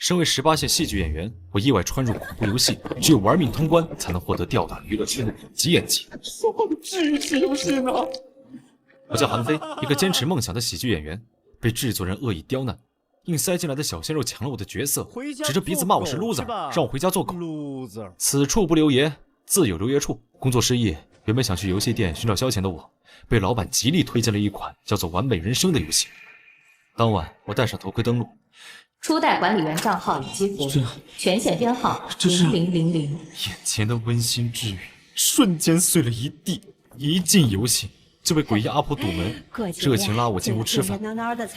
身为18线戏剧演员，我意外穿入恐怖游戏，只有玩命通关才能获得吊打娱乐圈的顶级演技。说好的治愈系游戏呢？我叫韩飞，一个坚持梦想的喜剧演员，被制作人恶意刁难，硬塞进来的小鲜肉抢了我的角色，指着鼻子骂我是 loser， 让我回家做狗。此处不留爷，自有留爷处。工作失意，原本想去游戏店寻找消遣的我，被老板极力推荐了一款叫做《完美人生》的游戏。当晚，我戴上头盔登录。初代管理员账号已激活，权限编号0000。眼前的温馨治愈瞬间碎了一地。一进游戏就被诡异阿婆堵门，热情拉我进屋吃饭。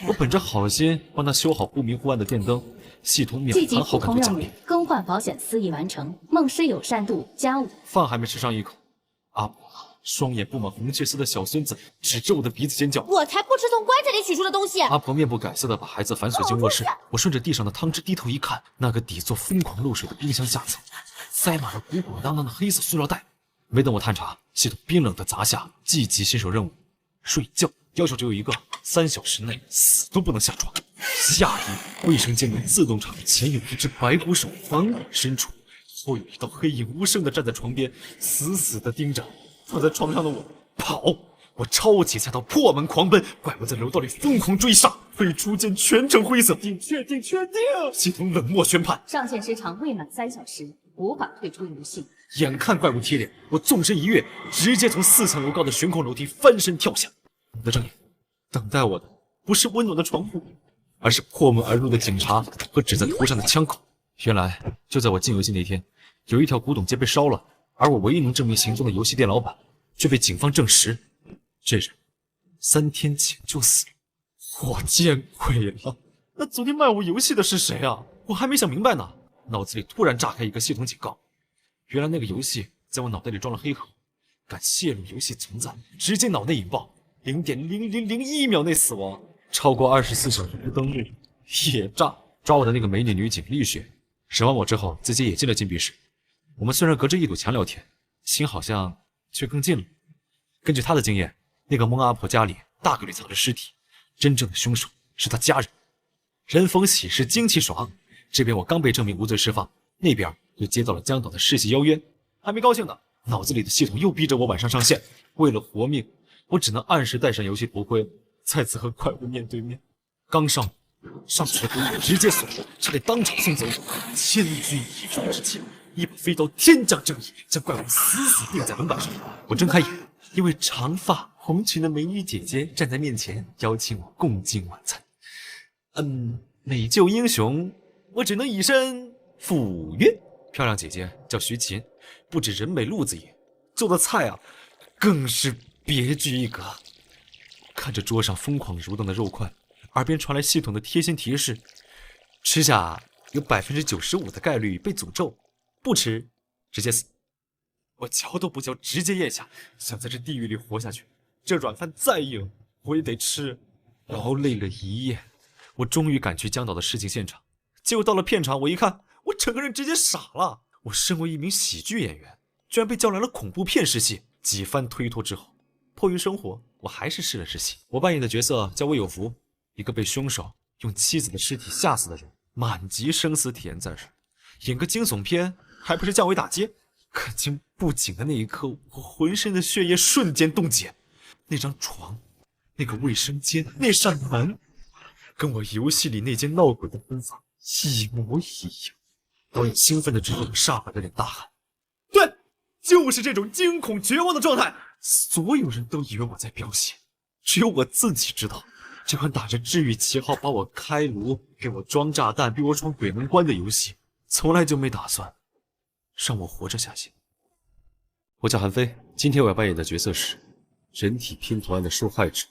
我本着好心帮他修好忽明忽暗的电灯，系统秒盘好感度奖励。更换保险丝已完成，梦师友善度+5。饭还没吃上一口，阿婆双眼布满红血丝的小孙子指着我的鼻子尖叫：“我才不吃从棺材里取出的东西！”阿婆面不改色的把孩子反锁进卧室。我顺着地上的汤汁低头一看，那个底座疯狂漏水的冰箱下层，塞满了鼓鼓囊囊的黑色塑料袋。没等我探查，系统冰冷的砸下积极新手任务：睡觉，要求只有一个，3小时内死都不能下床。下一，卫生间的自动场前有一只白骨手房门深处，后有一道黑影无声的站在床边，死死的盯着躺在床上的我。跑！我抄起菜刀破门狂奔，怪物在楼道里疯狂追杀，退出间全程灰色。确定！系统冷漠宣判：上线时长未满3小时，无法退出游戏。眼看怪物贴脸，我纵身一跃，直接从4层楼高的悬空楼梯翻身跳下。我的正眼，等待我的不是温暖的床铺，而是破门而入的警察和指在头上的枪口。原来就在我进游戏那天，有一条古董街被烧了，而我唯一能证明行踪的游戏店老板却被警方证实，这人3天前就死了。我见鬼了！那昨天卖我游戏的是谁啊？我还没想明白呢，脑子里突然炸开一个系统警告。原来那个游戏在我脑袋里装了黑盒，敢泄露游戏存在，直接脑内引爆，0.0001秒内死亡，超过24小时不登录也炸。抓我的那个美女女警丽雪，审完我之后自己也进了禁闭室。我们虽然隔着一堵墙聊天，心好像却更近了。根据她的经验，那个蒙阿婆家里大概率藏着尸体，真正的凶手是她家人。人逢喜事精气爽，这边我刚被证明无罪释放，那边又接到了江导的世袭邀约，还没高兴呢，脑子里的系统又逼着我晚上上线。为了活命，我只能按时戴上游戏头盔，再次和怪物面对面。刚上去的直接锁，差点当场送走我。千钧一发之际，一把飞刀天降正义，将怪物死死钉在门板上。我睁开眼，一位长发红裙的美女姐姐站在面前，邀请我共进晚餐。美救英雄，我只能以身赴约。漂亮姐姐叫徐琴，不止人美路子野，做的菜啊更是别具一格。看着桌上疯狂蠕动的肉块，耳边传来系统的贴心提示：吃下有95%的概率被诅咒，不吃直接死。我嚼都不嚼，直接咽下。想在这地狱里活下去，这软饭再硬我也得吃。劳累了一夜，我终于赶去江导的事情现场。结果到了片场，我一看，我整个人直接傻了。我身为一名喜剧演员，居然被叫来了恐怖片试戏。几番推脱之后，迫于生活，我还是试了试戏。我扮演的角色叫魏有福，一个被凶手用妻子的尸体吓死的人，满级生死体验战士。演个惊悚片，还不是降维打击？看清布景的那一刻，我浑身的血液瞬间冻结。那张床，那个卫生间，那扇门，跟我游戏里那间闹鬼的分房一模一样。导演兴奋的指着我煞白的脸大喊：对，就是这种惊恐绝望的状态。所有人都以为我在飙戏，只有我自己知道，这款打着治愈旗号把我开颅，给我装炸弹，逼我闯鬼门关的游戏，从来就没打算让我活着下去。我叫韩飞，今天我要扮演的角色是人体拼图案的受害者。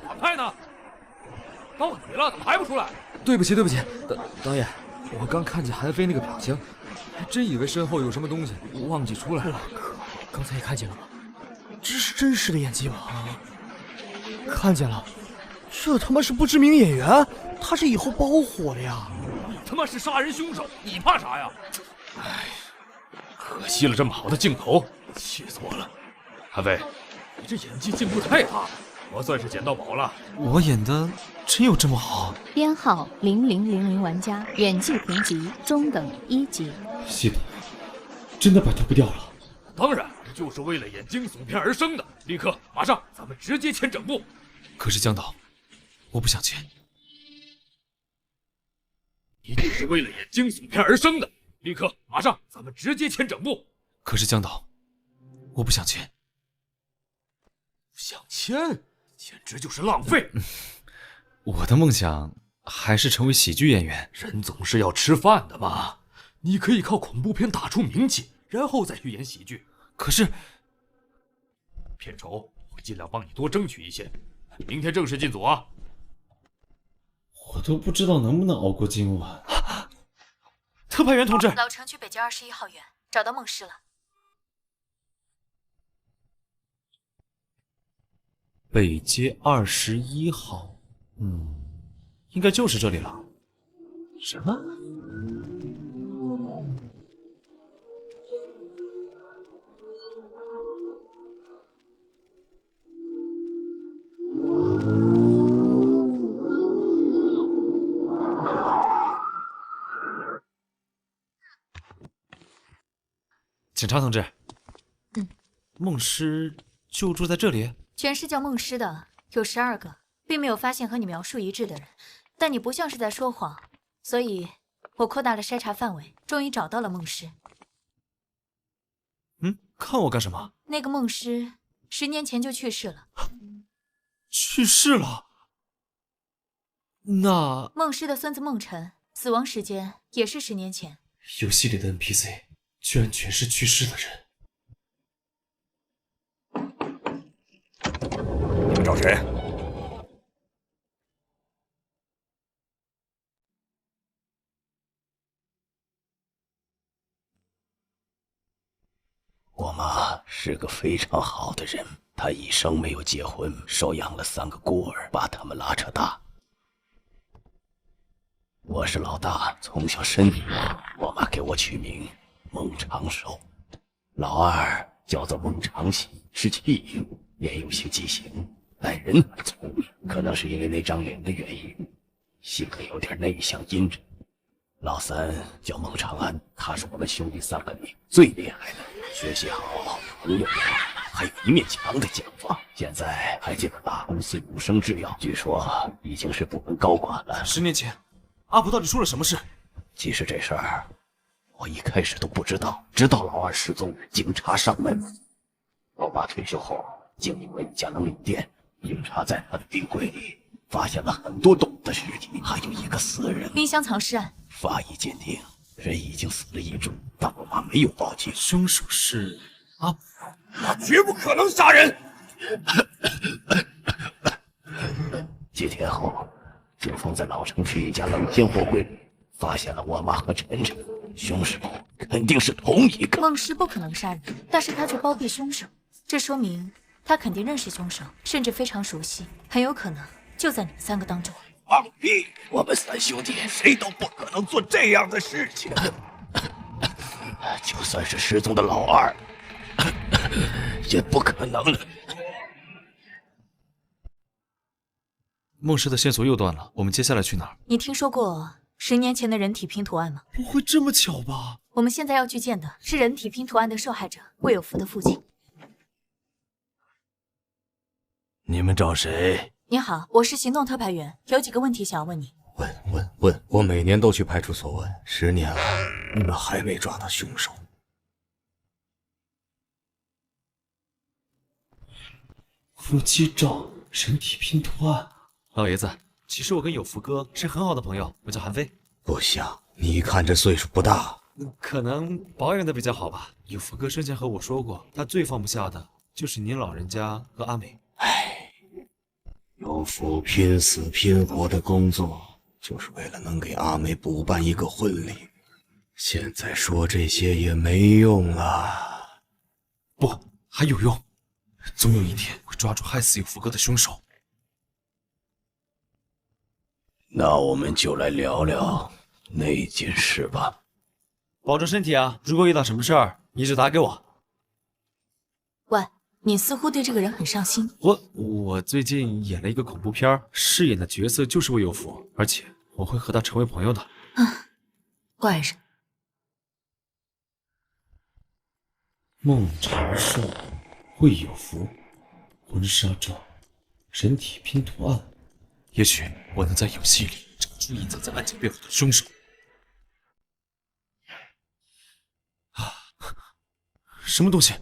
反派呢？到底了，怎么还不出来？对不起，导演，我刚看见韩飞那个表情，还真以为身后有什么东西，忘记出来了。刚才也看见了吗？这是真实的演技吗？看见了，这他妈是不知名演员，他是以后爆火的呀！你他妈是杀人凶手，你怕啥呀？哎，可惜了这么好的镜头，气死我了！韩飞，你这演技进步太大了，我算是捡到宝了。我演的真有这么好？编号0000玩家，演技评级中等1级。系统真的把他不掉了？当然，这就是为了演惊悚片而生的。立刻，马上，咱们直接签整部。可是江导，我不想签。你就是为了演惊悚片而生的。立刻，马上，咱们直接签整部。可是江导，我不想签。不想签，简直就是浪费。我的梦想还是成为喜剧演员。人总是要吃饭的嘛。你可以靠恐怖片打出名气，然后再去演喜剧。可是片酬我尽量帮你多争取一些。明天正式进组啊！我都不知道能不能熬过今晚。特派员同志，老城区北街21号院找到孟师了。北街21号，应该就是这里了。什么？警察同志，孟师就住在这里？全市叫孟师的有12个，并没有发现和你描述一致的人，但你不像是在说谎，所以我扩大了筛查范围，终于找到了孟师。看我干什么？那个孟师10年前就去世了。去世了？那孟师的孙子孟辰死亡时间也是10年前。游戏里的 NPC 居然全是去世的人。你们找谁？我妈是个非常好的人，她一生没有结婚，收养了3个孤儿，把他们拉扯大。我是老大，从小身体弱，我妈给我取名孟长寿。老二叫做孟长喜，是弃婴，也有些畸形，但人很聪明，可能是因为那张脸的原因，性格有点内向阴沉。老三叫孟长安，他是我们兄弟3个里最厉害的，学习好，朋友好，还有一面墙的讲话。现在还进了大公司永生制药，据说已经是部门高管了。10年前，阿婆到底出了什么事？其实这事儿我一开始都不知道，直到老二失踪，警察上门。我爸退休后经营了一家能源店，警察在他的冰柜里发现了很多动物的尸体，还有一个死人。冰箱藏尸案，法医鉴定，人已经死了1周，但我妈没有报警。凶手是阿婆？他绝不可能杀人。几天后，警方在老城区一家冷鲜货柜里发现了我妈和晨晨，凶手肯定是同一个。孟师不可能杀人，但是他却包庇凶手，这说明他肯定认识凶手，甚至非常熟悉，很有可能就在你们3个当中。放屁！我们3兄弟谁都不可能做这样的事情。就算是失踪的老二，也不可能了。孟师的线索又断了，我们接下来去哪儿？你听说过10年前的人体拼图案吗？不会这么巧吧？我们现在要去见的是人体拼图案的受害者魏有福的父亲。你们找谁？你好，我是行动特派员，有几个问题想要问你。问，我每年都去派出所问，10年了，你们还没抓到凶手。夫妻照，人体拼图案。老爷子，其实我跟有福哥是很好的朋友，我叫韩飞。不像，你看这岁数不大。可能保养的比较好吧。有福哥生前和我说过，他最放不下的就是您老人家和阿美。有福拼死拼活的工作，就是为了能给阿美补办一个婚礼。现在说这些也没用了。不，还有用。总有一天会抓住害死有福哥的凶手。那我们就来聊聊那件事吧。保重身体啊！如果遇到什么事儿，你就打给我。喂，你似乎对这个人很上心。我最近演了一个恐怖片，饰演的角色就是魏有福，而且我会和他成为朋友的。怪人。孟长寿、魏有福，婚纱照，人体拼图案，也许我能在游戏里找出隐藏在案件背后的凶手。啊，什么东西？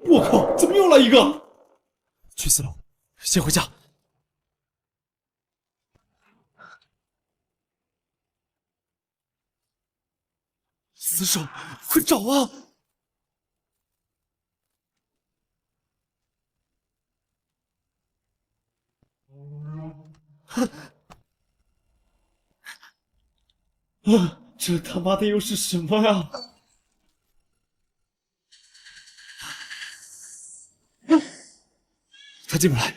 我靠！怎么又来一个？去4楼，先回家。死手，快找啊！这他妈的又是什么呀？他进不来。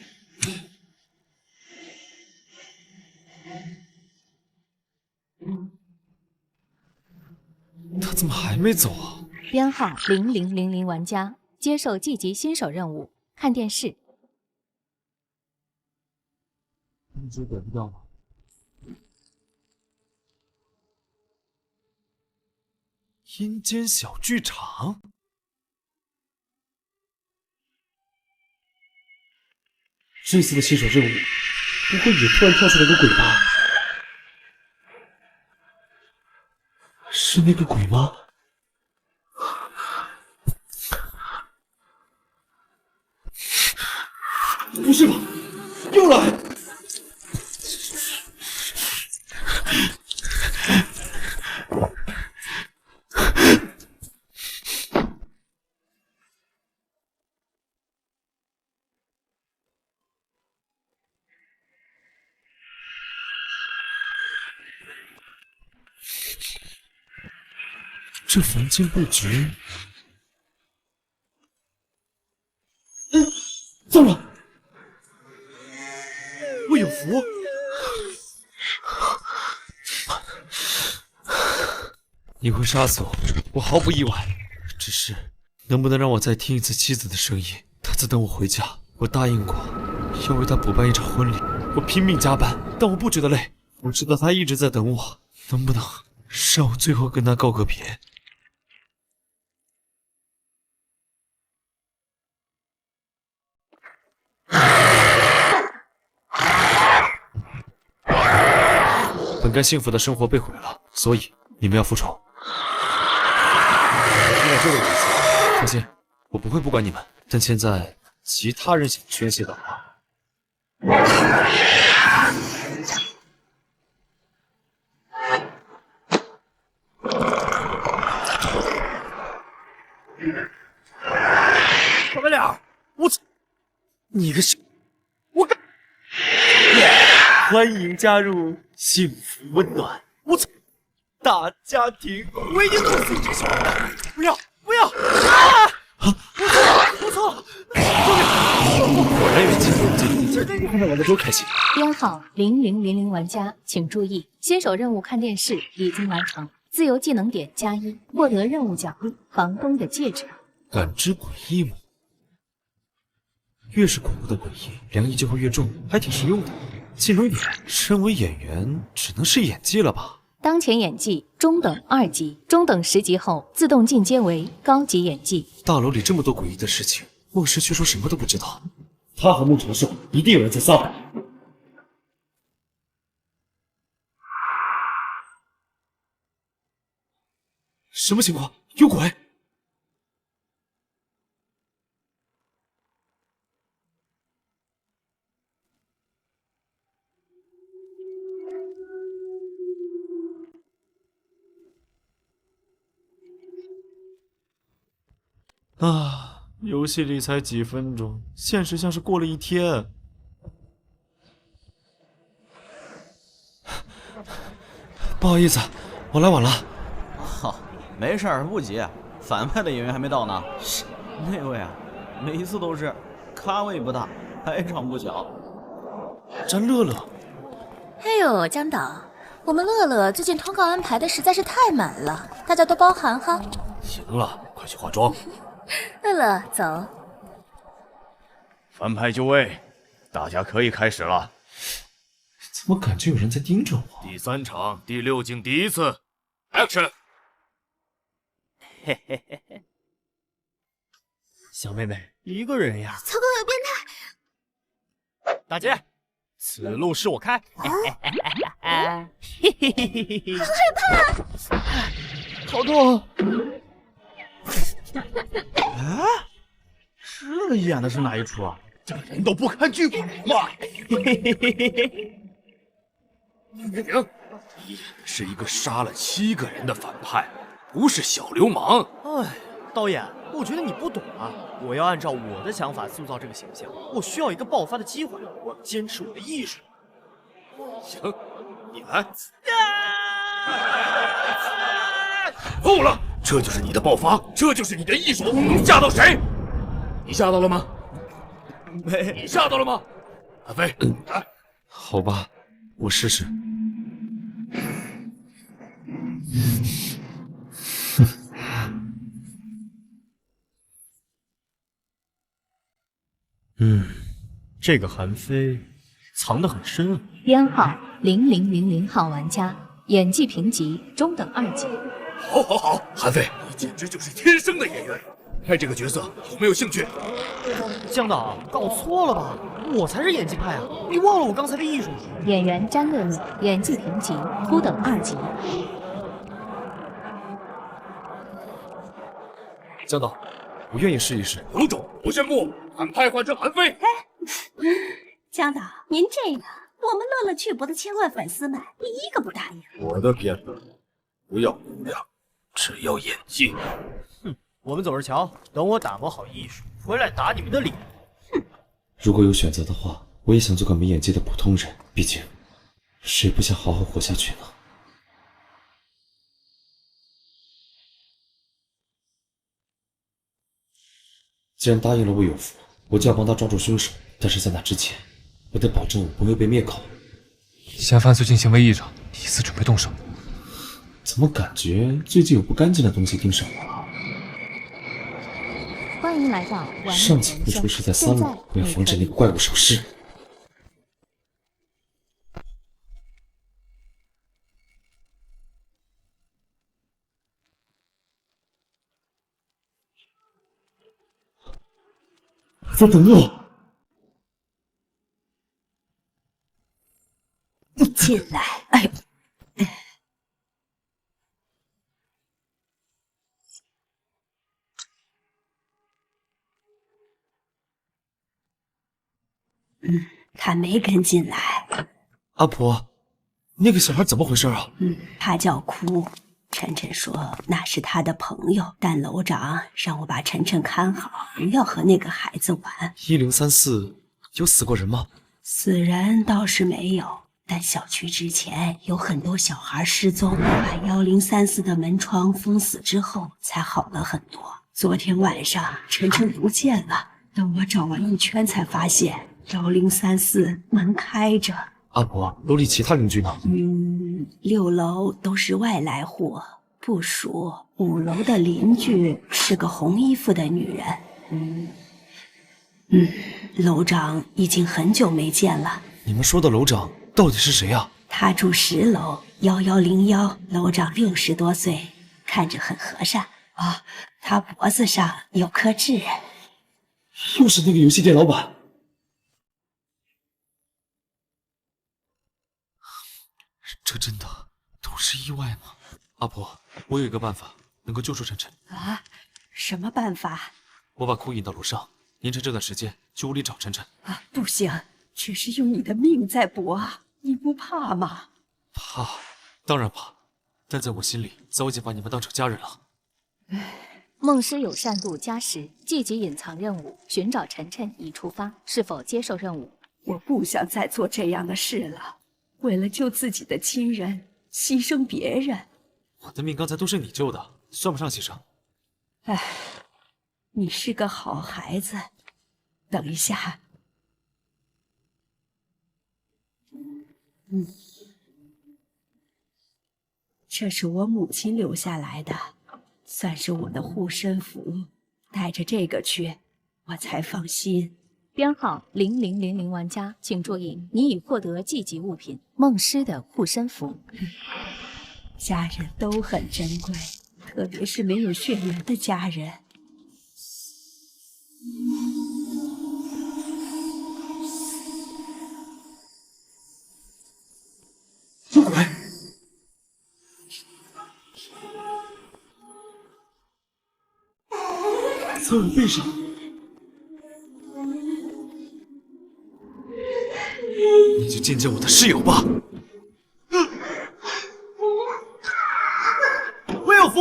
他怎么还没走啊？编号0000玩家接受季级新手任务，看电视。一直躲不掉吗？阴间小剧场。这次的新手任务，不会也突然跳出来个鬼吧？是那个鬼吗？不是吧？又来！这房间布局，糟了！魏有福，你会杀死我，我毫不意外。只是，能不能让我再听一次妻子的声音？她在等我回家，我答应过要为她补办一场婚礼。我拼命加班，但我不觉得累。我知道她一直在等我，能不能让我最后跟她告个别？本该幸福的生活被毁了，所以你们要复仇。听到这个意思，放心，我不会不管你们。但现在其他人想宣泄的话，小白脸，我操！你个小，我干！欢迎加入幸福温暖，我操！大家庭，我已经弄死你这小混蛋！不要不要！啊！我操！果然有进步，看到玩的多开心。编号0000玩家请注意，新手任务看电视已经完成，自由技能点+1，获得任务奖励房东的戒指。感知诡异吗？越是恐怖的诡异，凉意就会越重，还挺实用的。技能点，身为演员只能是演技了吧？当前演技中等2级，中等10级后自动进阶为高级演技。大楼里这么多诡异的事情，孟石却说什么都不知道。他和孟长寿一定有人在撒谎。什么情况？有鬼！啊，游戏里才几分钟，现实像是过了一天。不好意思，我来晚了。好，没事儿，不急。反派的演员还没到呢。那位啊，每一次都是咖位不大，排场不小。詹乐乐，哎呦，江导，我们乐乐最近通告安排的实在是太满了，大家多包涵哈。行了，快去化妆。乐乐，走。反派就位，大家可以开始了。怎么感觉有人在盯着我？第3场第6景第1次 ，Action！ 嘿嘿嘿嘿，小妹妹一个人呀？曹公有变态！大姐，此路是我开。好害怕！好痛！啊，这个演的是哪一出啊？这人都不看剧本吗？停！你是一个杀了7个人的反派，不是小流氓。哎，导演，我觉得你不懂啊！我要按照我的想法塑造这个形象，我需要一个爆发的机会，我要坚持我的艺术。行，你来。够了！这就是你的爆发，这就是你的艺术，你吓到谁？你吓到了吗？没，你吓到了吗？阿飞，来。好吧，我试试。这个韩非藏得很深啊。编号0000号玩家，演技评级中等2级。好，好，好，韩飞，你简直就是天生的演员。拍这个角色有没有兴趣？江导，搞错了吧？我才是演技派啊！你忘了我刚才的艺术？演员詹乐乐，演技评级初等2级。江导，我愿意试一试。有种！我宣布，反派换成韩非。江导，您这个，我们乐乐巨博的千万粉丝们第一个不答应。我的片子不要流量，只要演技。我们走着瞧，等我打磨好艺术，回来打你们的脸。如果有选择的话，我也想做个没演技的普通人，毕竟谁不想好好活下去呢？既然答应了魏有福，我就要帮他抓住凶手。但是在那之前，我得保证我不会被灭口。嫌犯最近行为异常，疑似准备动手。怎么感觉最近有不干净的东西盯上我？欢迎来到完美上次不出是在3楼，我要防止那个怪物手势。在等我。进来！哎呦！他没跟进来。阿婆，那个小孩怎么回事啊？他叫哭。晨晨说那是他的朋友，但楼长让我把晨晨看好，不要和那个孩子玩。1034有死过人吗？死人倒是没有，但小区之前有很多小孩失踪，把1034的门窗封死之后才好了很多。昨天晚上晨晨不见了，等我找完一圈才发现1034门开着。阿婆，楼里其他邻居呢？6楼都是外来户，不熟。5楼的邻居是个红衣服的女人。楼长已经很久没见了。你们说的楼长到底是谁啊？他住10楼1101，楼长60多岁，看着很和善啊。他脖子上有颗痣。又是那个游戏店老板。这真的都是意外吗？阿婆，我有一个办法能够救出晨晨。啊？什么办法？我把哭引到楼上，您趁这段时间去屋里找晨晨。啊，不行，这是用你的命在搏啊！你不怕吗？怕，当然怕，但在我心里早已经把你们当成家人了。梦师友善度+10，积极隐藏任务，寻找晨晨已出发，是否接受任务？我不想再做这样的事了。为了救自己的亲人，牺牲别人。我的命刚才都是你救的，算不上牺牲。哎，你是个好孩子。等一下，这是我母亲留下来的，算是我的护身符。带着这个去，我才放心。编号0000玩家，请注意，你已获得寄级物品梦师的护身符。家人都很珍贵，特别是没有血缘的家人。鬼！在我背上。你就见见我的室友吧。魏有福，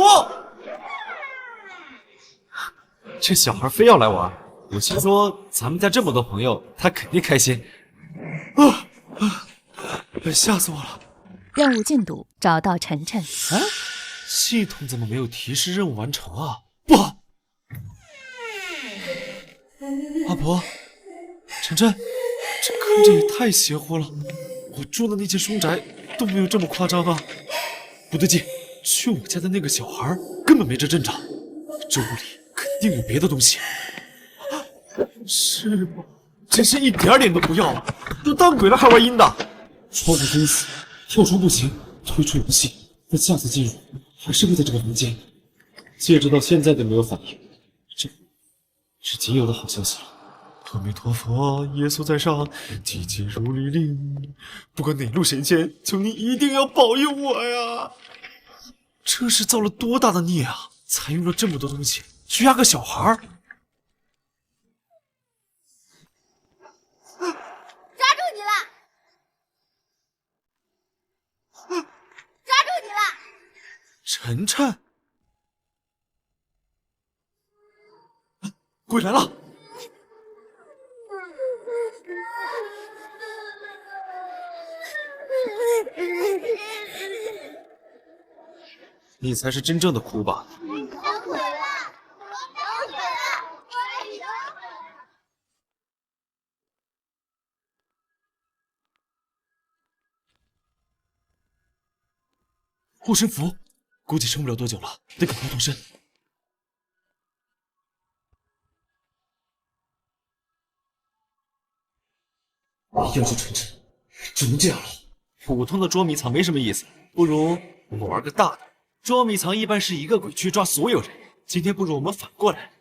这小孩非要来玩，我心说咱们家这么多朋友，他肯定开心。吓死我了！任务进度：找到晨晨。啊，系统怎么没有提示任务完成啊？不好！阿婆，晨晨，这看着也太邪乎了。我住的那间凶宅都没有这么夸张啊！不对劲，去我家的那个小孩根本没这阵仗，这屋里肯定有别的东西。是吗？真是一点都不要啊！都当鬼了还玩阴的。窗户封死，跳出不行，退出游戏，但下次进入还是会在这个房间。戒指到现在都没有反应，这是仅有的好消息了。阿弥陀佛，耶稣在上，急急如律令。不管哪路神仙，求你一定要保佑我呀！这是造了多大的孽啊！才用了这么多东西去压个小孩儿。抓住你了！抓住你了！晨晨，鬼来了！你才是真正的哭吧？有鬼了！有鬼了！护身符，估计撑不了多久了，得赶快脱身。要救晨晨，只能这样了。普通的捉迷藏没什么意思，不如我们玩个大的。捉迷藏一般是一个鬼去抓所有人，今天不如我们反过来，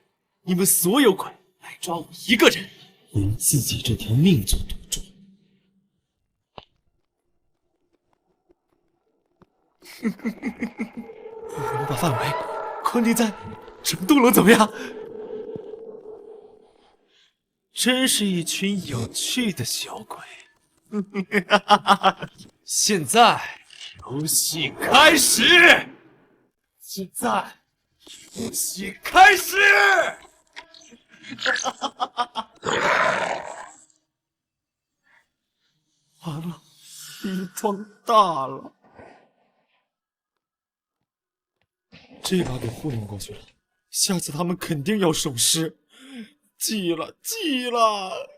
你们所有鬼来抓我一个人，连自己这条命做赌注。我们把范围框定在整栋楼怎么样？真是一群有趣的小鬼。现在游戏开始！现在游戏开始！完了，逼装大了。这把给糊弄过去了，下次他们肯定要守尸。记了，记了。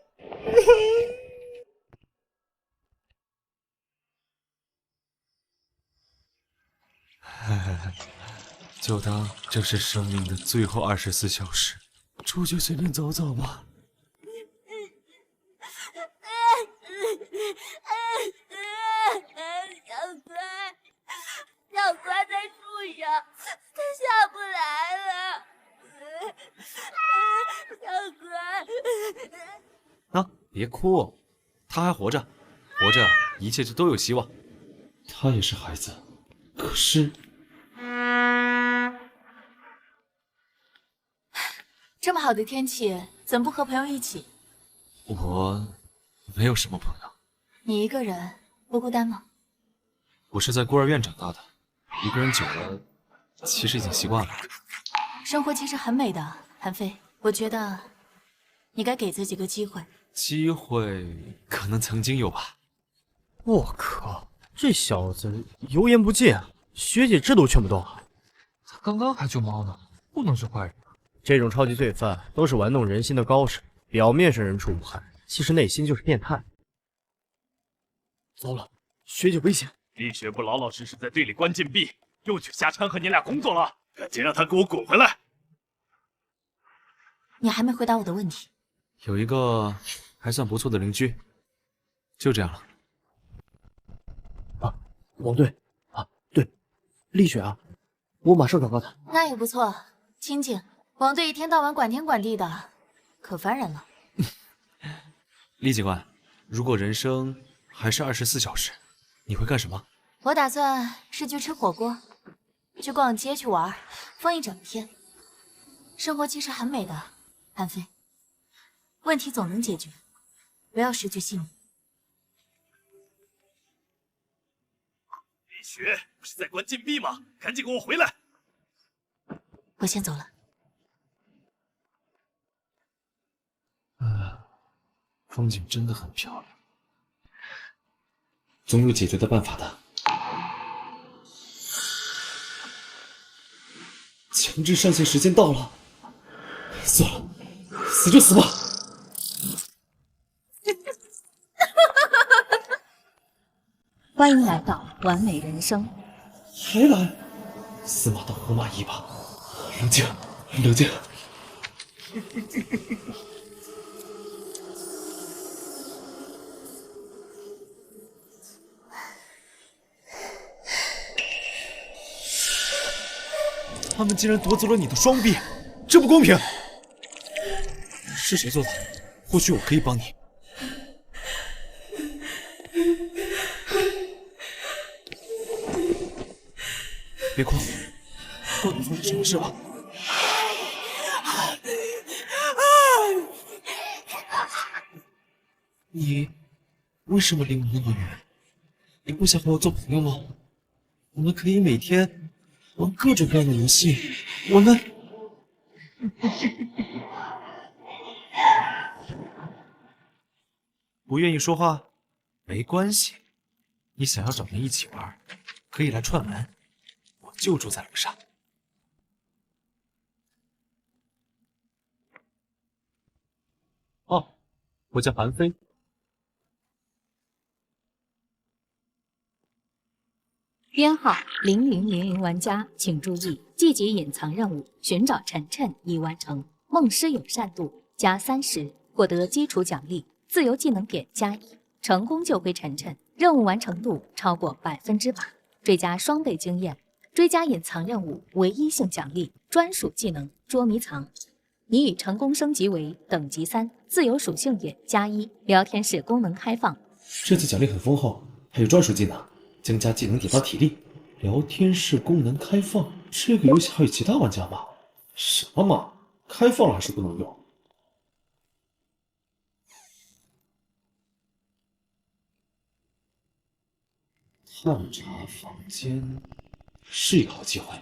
就当这是生命的最后24小时，出去随便走走吧。小乖在树上，它下不来了。小乖，啊，别哭，他还活着，活着一切就都有希望。他也是孩子，可是这么好的天气，怎么不和朋友一起？我没有什么朋友。你一个人不孤单吗？我是在孤儿院长大的，一个人久了，其实已经习惯了。生活其实很美的，韩飞，我觉得你该给自己个机会。机会可能曾经有吧。我靠，这小子油盐不进啊，学姐这都劝不动啊。他刚刚还救猫呢，不能是坏人。这种超级罪犯都是玩弄人心的高手，表面上人畜无害，其实内心就是变态。糟了，学姐危险！厉雪不老老实实在队里关禁闭，又去瞎掺和你俩工作了，赶紧让他给我滚回来！你还没回答我的问题。有一个还算不错的邻居，就这样了。王队啊，对，厉雪啊，我马上找到他。那也不错，清静。王队一天到晚管天管地的，可烦人了。厉警官，如果人生还是24小时，你会干什么？我打算是去吃火锅，去逛街，去玩，疯一整天。生活其实很美的，韩飞。问题总能解决，不要失去信念。李雪不是在关禁闭吗？赶紧给我回来！我先走了。风景真的很漂亮，总有解决的办法的。强制上线时间到了，算了，死就死吧。欢迎来到完美人生。还来，死马当活马医吧。冷静，冷静。他们竟然夺走了你的双臂，这不公平！是谁做的？或许我可以帮你。别哭，到底发生什么事了？你为什么离我那么远？你不想和我做朋友吗？我们可以每天玩各种各样的游戏。我们不愿意说话，没关系。你想要找人一起玩，可以来串门，我就住在楼上。哦，我叫韩飞。编号0000玩家请注意，季节隐藏任务寻找晨晨已完成，梦师友善度加30，获得基础奖励，自由技能点+1，成功救回晨晨，任务完成度超过100%，追加双倍经验。追加隐藏任务唯一性奖励专属技能捉迷藏，你已成功升级为等级3，自由属性点+1，聊天室功能开放。这次奖励很丰厚，还有专属技能。增加技能点到体力，聊天室功能开放。这个游戏还有其他玩家吗？什么嘛，开放了还是不能用？探查房间是一个好机会。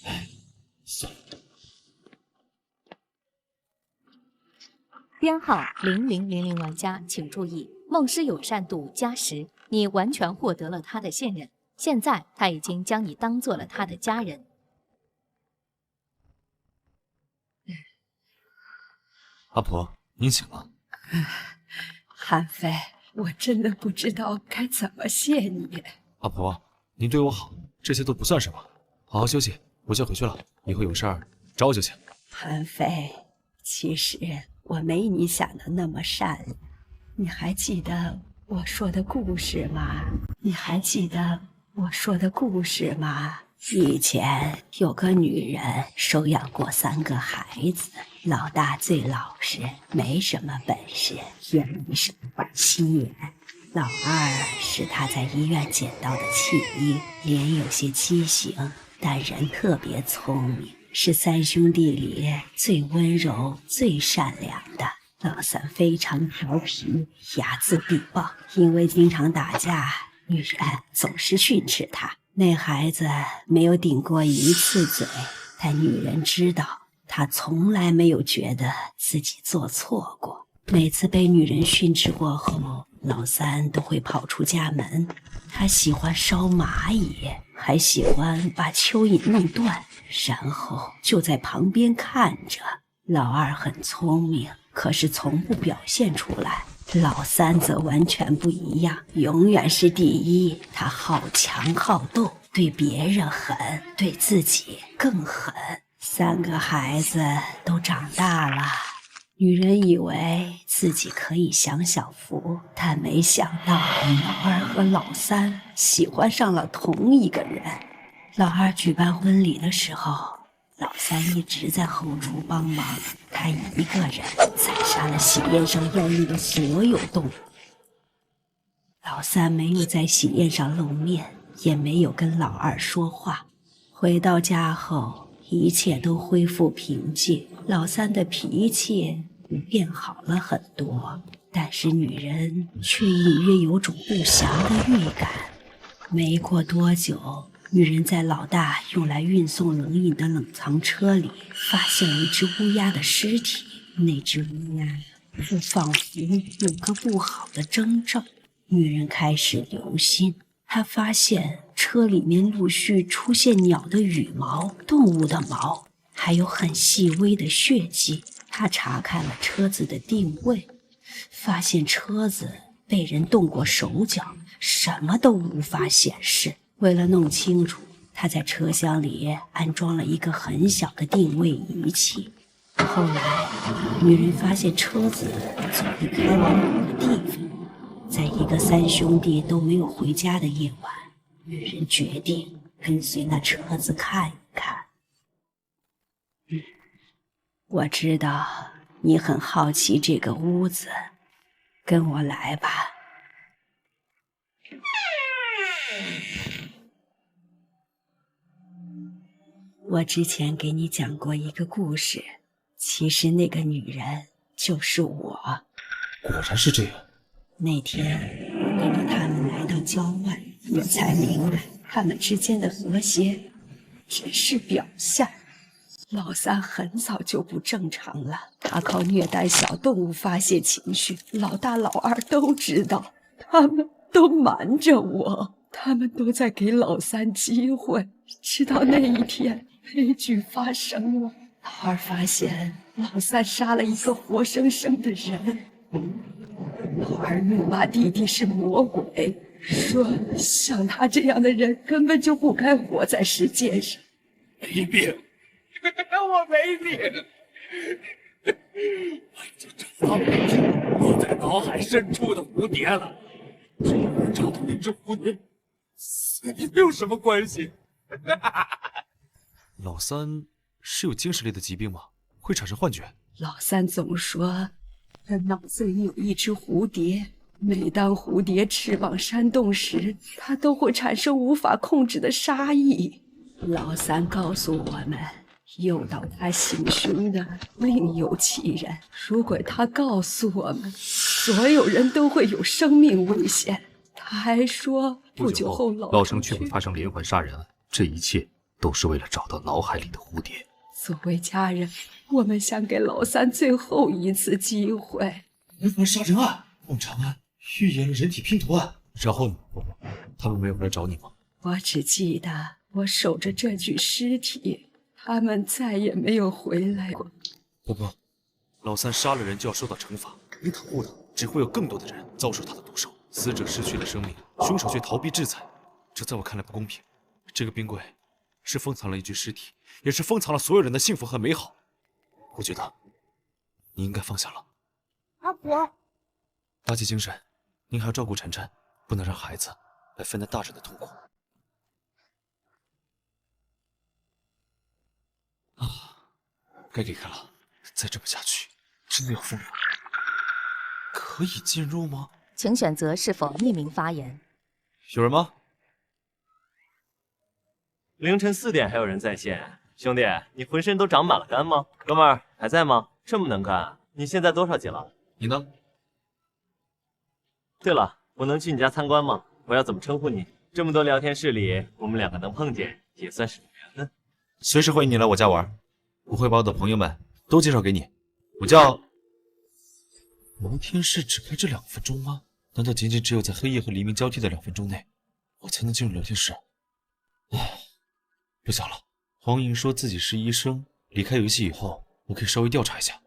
哎，算了。编号0000玩家请注意，梦师友善度加10。你完全获得了他的信任，现在他已经将你当做了他的家人。阿婆，您醒了。韩飞，我真的不知道该怎么谢你。阿婆，您对我好，这些都不算什么。好好休息，我就回去了。以后有事儿找我就行。韩飞，其实我没你想的那么善良。你还记得我说的故事吗？你还记得我说的故事吗？以前有个女人收养过3个孩子，老大最老实，没什么本事，也没什么坏心眼。老二是她在医院捡到的弃婴，脸有些畸形，但人特别聪明，是3兄弟里最温柔、最善良的。老三非常调皮，睚眦必报，因为经常打架，女人总是训斥他。那孩子没有顶过1次嘴，但女人知道他从来没有觉得自己做错过。每次被女人训斥过后，老三都会跑出家门。他喜欢烧蚂蚁，还喜欢把蚯蚓弄断，然后就在旁边看着。老二很聪明，可是从不表现出来。老三则完全不一样，永远是第一。他好强好斗，对别人狠，对自己更狠。3个孩子都长大了，女人以为自己可以享享福，但没想到老二和老三喜欢上了同一个人。老二举办婚礼的时候，老三一直在后厨帮忙，他一个人宰杀了喜宴上要用的所有动物。老三没有在喜宴上露面，也没有跟老二说话。回到家后，一切都恢复平静，老三的脾气变好了很多，但是女人却隐约有种不祥的预感。没过多久，女人在老大用来运送冷饮的冷藏车里发现了一只乌鸦的尸体。那只乌鸦仿佛有个不好的征兆。女人开始留心，她发现车里面陆续出现鸟的羽毛、动物的毛，还有很细微的血迹。她查看了车子的定位，发现车子被人动过手脚，什么都无法显示。为了弄清楚，他在车厢里安装了一个很小的定位仪器。后来，女人发现车子总会开往某个地方。在一个3兄弟都没有回家的夜晚，女人决定跟随那车子看一看。我知道你很好奇这个屋子，跟我来吧。我之前给你讲过一个故事，其实那个女人就是我。果然是这样。那天我跟着他们来到郊外，我才明白他们之间的和谐只是表象。老三很早就不正常了，他靠虐待小动物发泄情绪。老大老二都知道，他们都瞒着我，他们都在给老三机会。直到那一天，悲剧发生了。老二发现老三杀了一个活生生的人。老二怒骂弟弟是魔鬼，说像他这样的人根本就不该活在世界上。没病，我没病，我已经找到我在脑海深处的蝴蝶了。只要能找到那只蝴蝶，死你没有什么关系。老三是有精神类的疾病吗？会产生幻觉？老三总说他脑子里有一只蝴蝶，每当蝴蝶翅膀扇动时，他都会产生无法控制的杀意。老三告诉我们，诱导他行凶的另有其人。如果他告诉我们所有人都会有生命危险，他还说不久后老程却会发生连环杀人案，这一切都是为了找到脑海里的蝴蝶。作为家人，我们想给老三最后一次机会。连环杀人案，孟长安预言了人体拼图案，然后呢？他们没有来找你吗？我只记得我守着这具尸体，他们再也没有回来过。不，老三杀了人就要受到惩罚，你可护他，只会有更多的人遭受他的毒手。死者失去了生命，凶手却逃避制裁，这在我看来不公平。这个冰柜是封藏了一具尸体，也是封藏了所有人的幸福和美好。我觉得你应该放下了。阿婆，打起精神，您还要照顾晨晨，不能让孩子来分担大人的痛苦。该离开了，再这么下去，真的要疯了。可以进入吗？请选择是否匿名发言。有人吗？凌晨4点还有人在线，兄弟，你浑身都长满了干吗？哥们儿还在吗？这么能干，你现在多少级了？你呢？对了，我能去你家参观吗？我要怎么称呼你？这么多聊天室里，我们2个能碰见，也算是缘分。随时欢迎你来我家玩，我会把我的朋友们都介绍给你。我叫… 聊天室只开这2分钟吗？难道仅仅只有在黑夜和黎明交替的2分钟内，我才能进入聊天室？唉，不想了。黄莹说自己是医生，离开游戏以后，我可以稍微调查一下。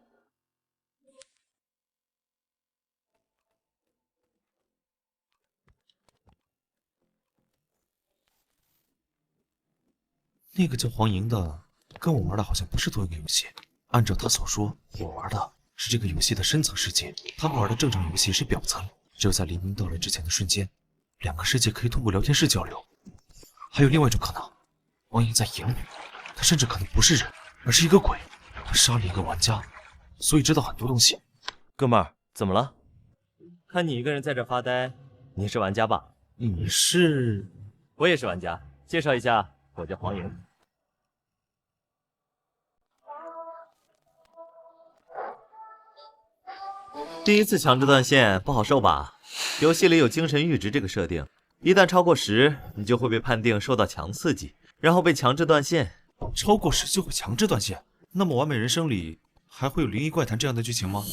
那个叫黄莹的，跟我玩的好像不是同一个游戏。按照他所说，我玩的是这个游戏的深层世界，他们玩的正常游戏是表层。只有在黎明到来之前的瞬间，2个世界可以通过聊天室交流。还有另外一种可能，黄莹在影里，他甚至可能不是人，而是一个鬼。他杀了一个玩家，所以知道很多东西。哥们儿，怎么了？看你一个人在这发呆，你是玩家吧？你是？我也是玩家。介绍一下，我叫黄莹。第一次强制断线不好受吧？游戏里有精神阈值这个设定，一旦超过10，你就会被判定受到强刺激，然后被强制断线。超过10就会强制断线？那么《完美人生》里还会有灵异怪谈这样的剧情吗？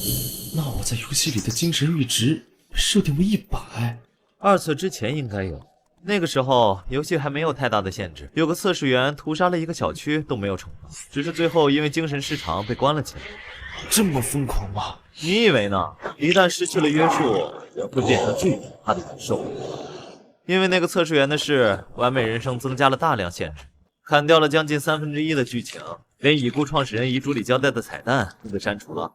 那我在游戏里的精神阈值设定为100，2次之前应该有。那个时候游戏还没有太大的限制，有个测试员屠杀了一个小区都没有惩罚，只是最后因为精神失常被关了起来。这么疯狂吗？你以为呢？一旦失去了约束，人会变成最可怕的感受。因为那个测试员的事，完美人生增加了大量限制，砍掉了将近1/3的剧情，连已故创始人遗嘱里交代的彩蛋都被删除了。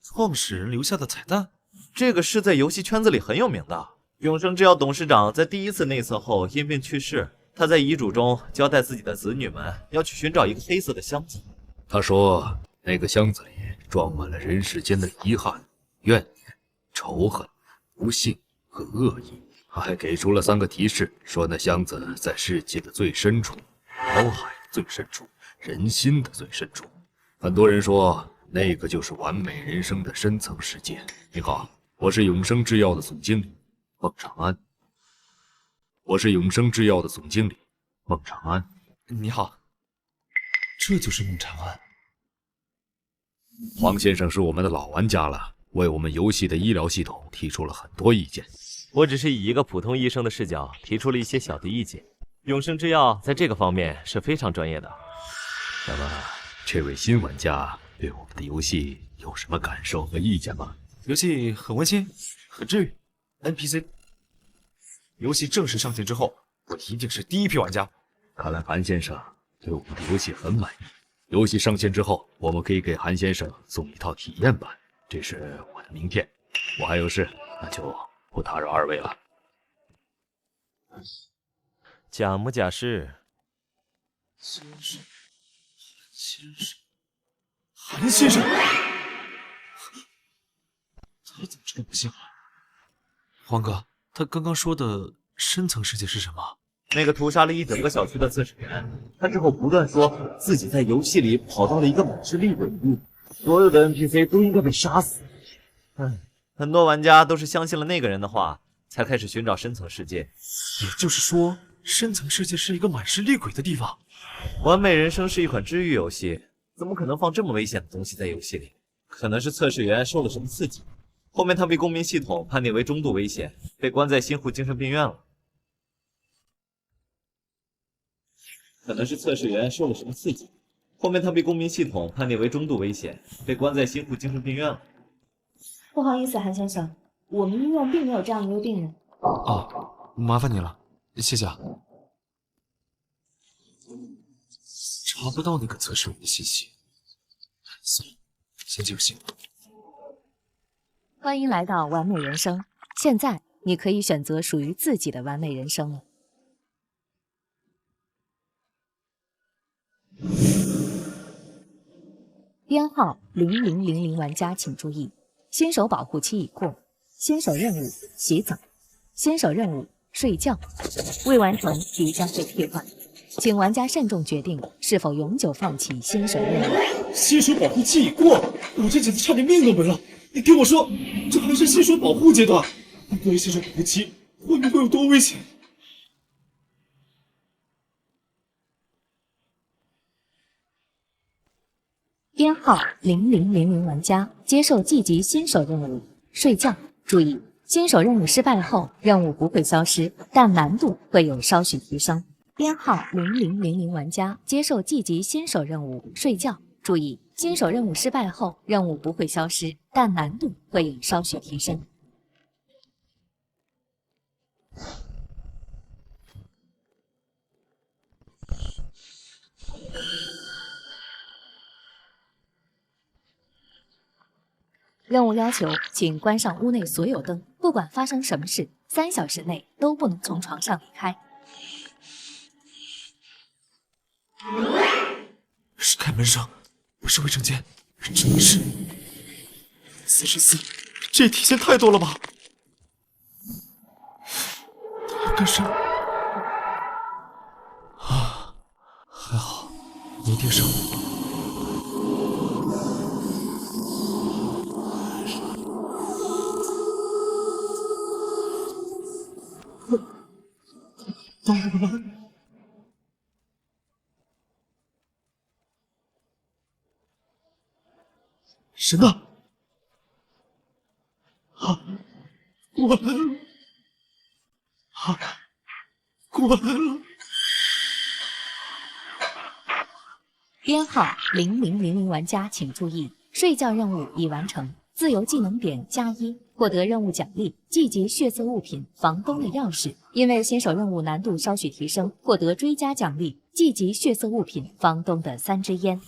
创始人留下的彩蛋？这个是在游戏圈子里很有名的。永生制药董事长在第1次内测后因病去世，他在遗嘱中交代自己的子女们要去寻找一个黑色的箱子。他说，那个箱子里装满了人世间的遗憾、怨念、仇恨、不幸和恶意。他还给出了3个提示，说那箱子在世界的最深处，脑海的最深处，人心的最深处。很多人说，那个就是完美人生的深层世界。你好，我是永生制药的总经理孟长安。孟长安。你好，这就是孟长安。黄先生是我们的老玩家了，为我们游戏的医疗系统提出了很多意见。我只是以一个普通医生的视角提出了一些小的意见。永生制药在这个方面是非常专业的。那么，这位新玩家对我们的游戏有什么感受和意见吗？游戏很温馨，很治愈。NPC， 游戏正式上线之后，我一定是第1批玩家。看来韩先生对我们的游戏很满意。游戏上线之后，我们可以给韩先生送一套体验版，这是我的名片。我还有事，那就不打扰2位了。假模假式。韩先生，他怎么这么不幸？黄哥，他刚刚说的深层世界是什么？那个屠杀了一整个小区的测试员，他之后不断说自己在游戏里跑到了一个满是厉鬼的地方，所有的 NPC 都应该被杀死。很多玩家都是相信了那个人的话，才开始寻找深层世界。也就是说，深层世界是一个满是厉鬼的地方。完美人生是一款治愈游戏，怎么可能放这么危险的东西在游戏里？可能是测试员受了什么刺激，后面他被公民系统判定为中度危险，被关在新湖精神病院了。可能是测试员受了什么刺激，后面他被公民系统判定为中度危险，被关在新湖精神病院了。不好意思，韩先生，我们医院并没有这样一位病人。哦，麻烦你了，谢谢啊。查不到那个测试员的信息，算了，先进游戏。欢迎来到完美人生，现在你可以选择属于自己的完美人生了。编号0000玩家请注意，新手保护期已过，新手任务洗澡，新手任务睡觉，未完成即将被替换，请玩家慎重决定是否永久放弃新手任务。新手保护期已过，我这几次差点命都没了。你给我说，这还是新手保护阶段，关于新手保护期会不会有多危险？编号0000玩家接受季级新手任务睡觉，注意新手任务失败后，任务不会消失，但难度会有稍许提升。编号0000玩家接受季级新手任务睡觉。注意，新手任务失败后，任务不会消失，但难度会有稍许提升。任务要求，请关上屋内所有灯，不管发生什么事，3小时内都不能从床上离开。是开门声，不是卫生间，真的是44，这也体现太多了吧？他干什么？啊，还好没盯上。怎么了？神呢？啊，过来了！啊，过来了！编号0000玩家请注意，睡觉任务已完成，自由技能点+1，获得任务奖励季级血色物品房东的钥匙。因为新手任务难度稍许提升，获得追加奖励季级血色物品房东的3支烟。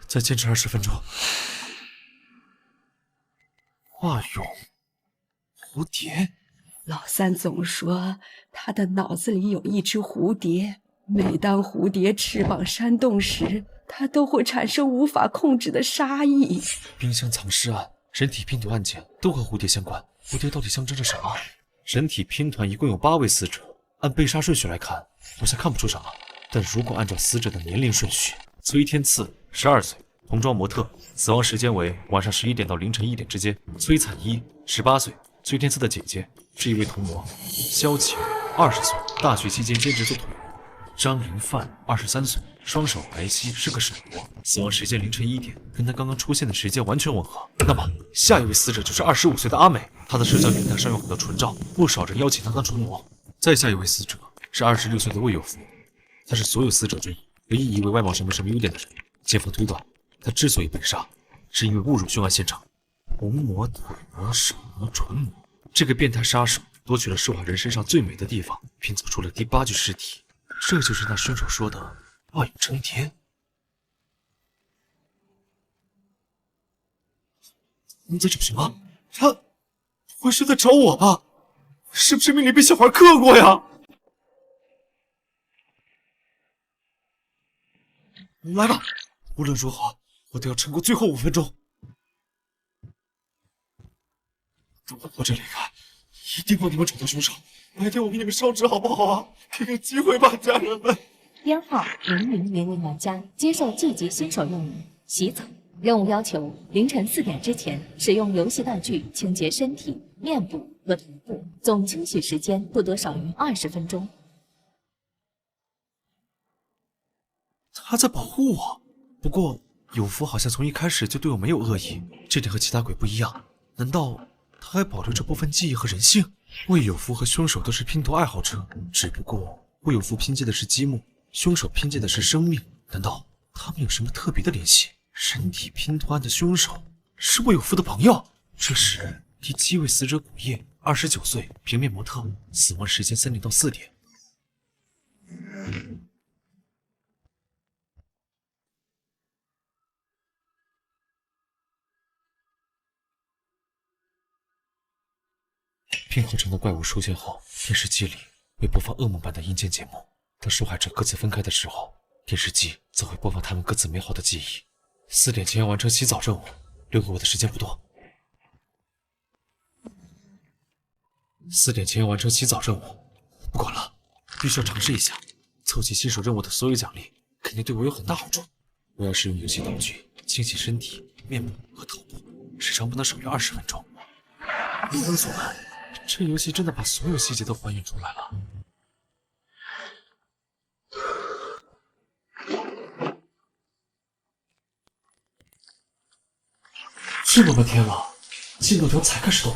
再坚持20分钟。化蛹，蝴蝶。老三总说他的脑子里有一只蝴蝶，每当蝴蝶翅膀扇动时，他都会产生无法控制的杀意。冰箱藏尸案、人体拼图案件都和蝴蝶相关，蝴蝶到底象征着什么？人体拼团一共有8位死者，按被杀顺序来看，好像看不出什么。但如果按照死者的年龄顺序，崔天赐12岁，童装模特，死亡时间为晚上11点到凌晨1点之间。崔彩衣18岁，崔天赐的姐姐，是一位童模。萧晴20岁，大学期间兼职做腿。张凌范23岁，双手白皙，是个沈模，死亡时间凌晨1点，跟他刚刚出现的时间完全吻合。那么下一位死者就是25岁的阿美，她的社交平台上有很多纯照，不少人邀请她当纯模。再下一位死者是26岁的魏有福，他是所有死者中唯一一位外貌上没什么优点的人。检方推断，他之所以被杀，是因为误入凶案现场。红模、腿模、手模、唇模，这个变态杀手夺取了受害人身上最美的地方，拼凑出了第8具尸体。这就是那凶手说的化蛹成蝶。你在找什么？他不会是在找我吧？是不是命里被小孩克过呀？来吧，无论如何，我都要撑过最后5分钟。等我活着离开，一定帮你们找到凶手。白天我给你们烧纸好不好啊？给个机会吧，家人们。编号0000玩家接受季级新手任务洗澡。任务要求凌晨4点之前使用游戏道具清洁身体、面部和头部，总清洗时间不得少于20分钟。他在保护我，不过有福好像从一开始就对我没有恶意，这点和其他鬼不一样。难道他还保留着部分记忆和人性？魏有福和凶手都是拼图爱好者，只不过魏有福拼接的是积木，凶手拼接的是生命。难道他们有什么特别的联系？人体拼图案的凶手是魏有福的朋友。这时，第7位死者古叶，29岁，平面模特，死亡时间3点到4点。编号中的怪物出现后，电视机里会播放噩梦般的阴间节目。当受害者各自分开的时候，电视机则会播放他们各自美好的记忆。4点前要完成洗澡任务，留给我的时间不多。4点前要完成洗澡任务，不管了，必须要尝试一下。凑齐新手任务的所有奖励，肯定对我有很大好处。我要使用游戏道具清洗身体、面部和头部，时长不能少于20分钟。如闻所闻，这游戏真的把所有细节都还原出来了。这么半天了，进度条才开始动。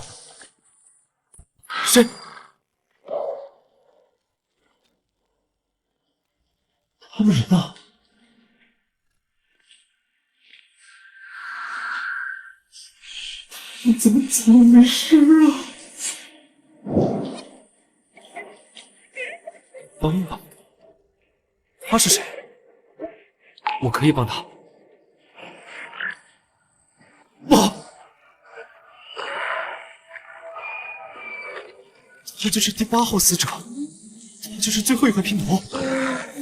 谁？他们人呢？你怎么没事啊？帮帮他是谁？我可以帮他。他就是第8号死者，他就是最后一块拼图，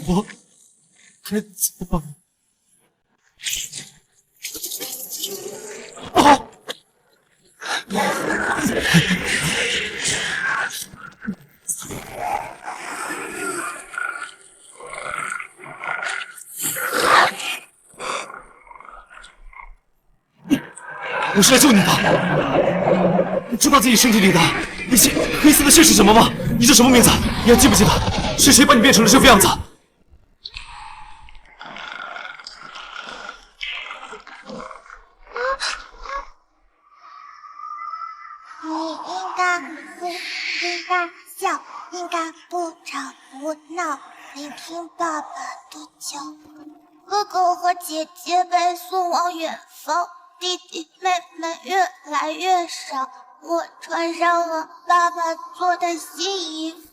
我该怎么办？啊！我是来救你的。你知道自己身体里的那些黑色的线是什么吗？你叫什么名字？你还记不记得是谁把你变成了这副样子？你应该哭，应该笑，应该不吵不闹，聆听爸爸的叫。哥哥和姐姐被送往远方，弟弟妹妹越来越少。我穿上了爸爸做的新衣服，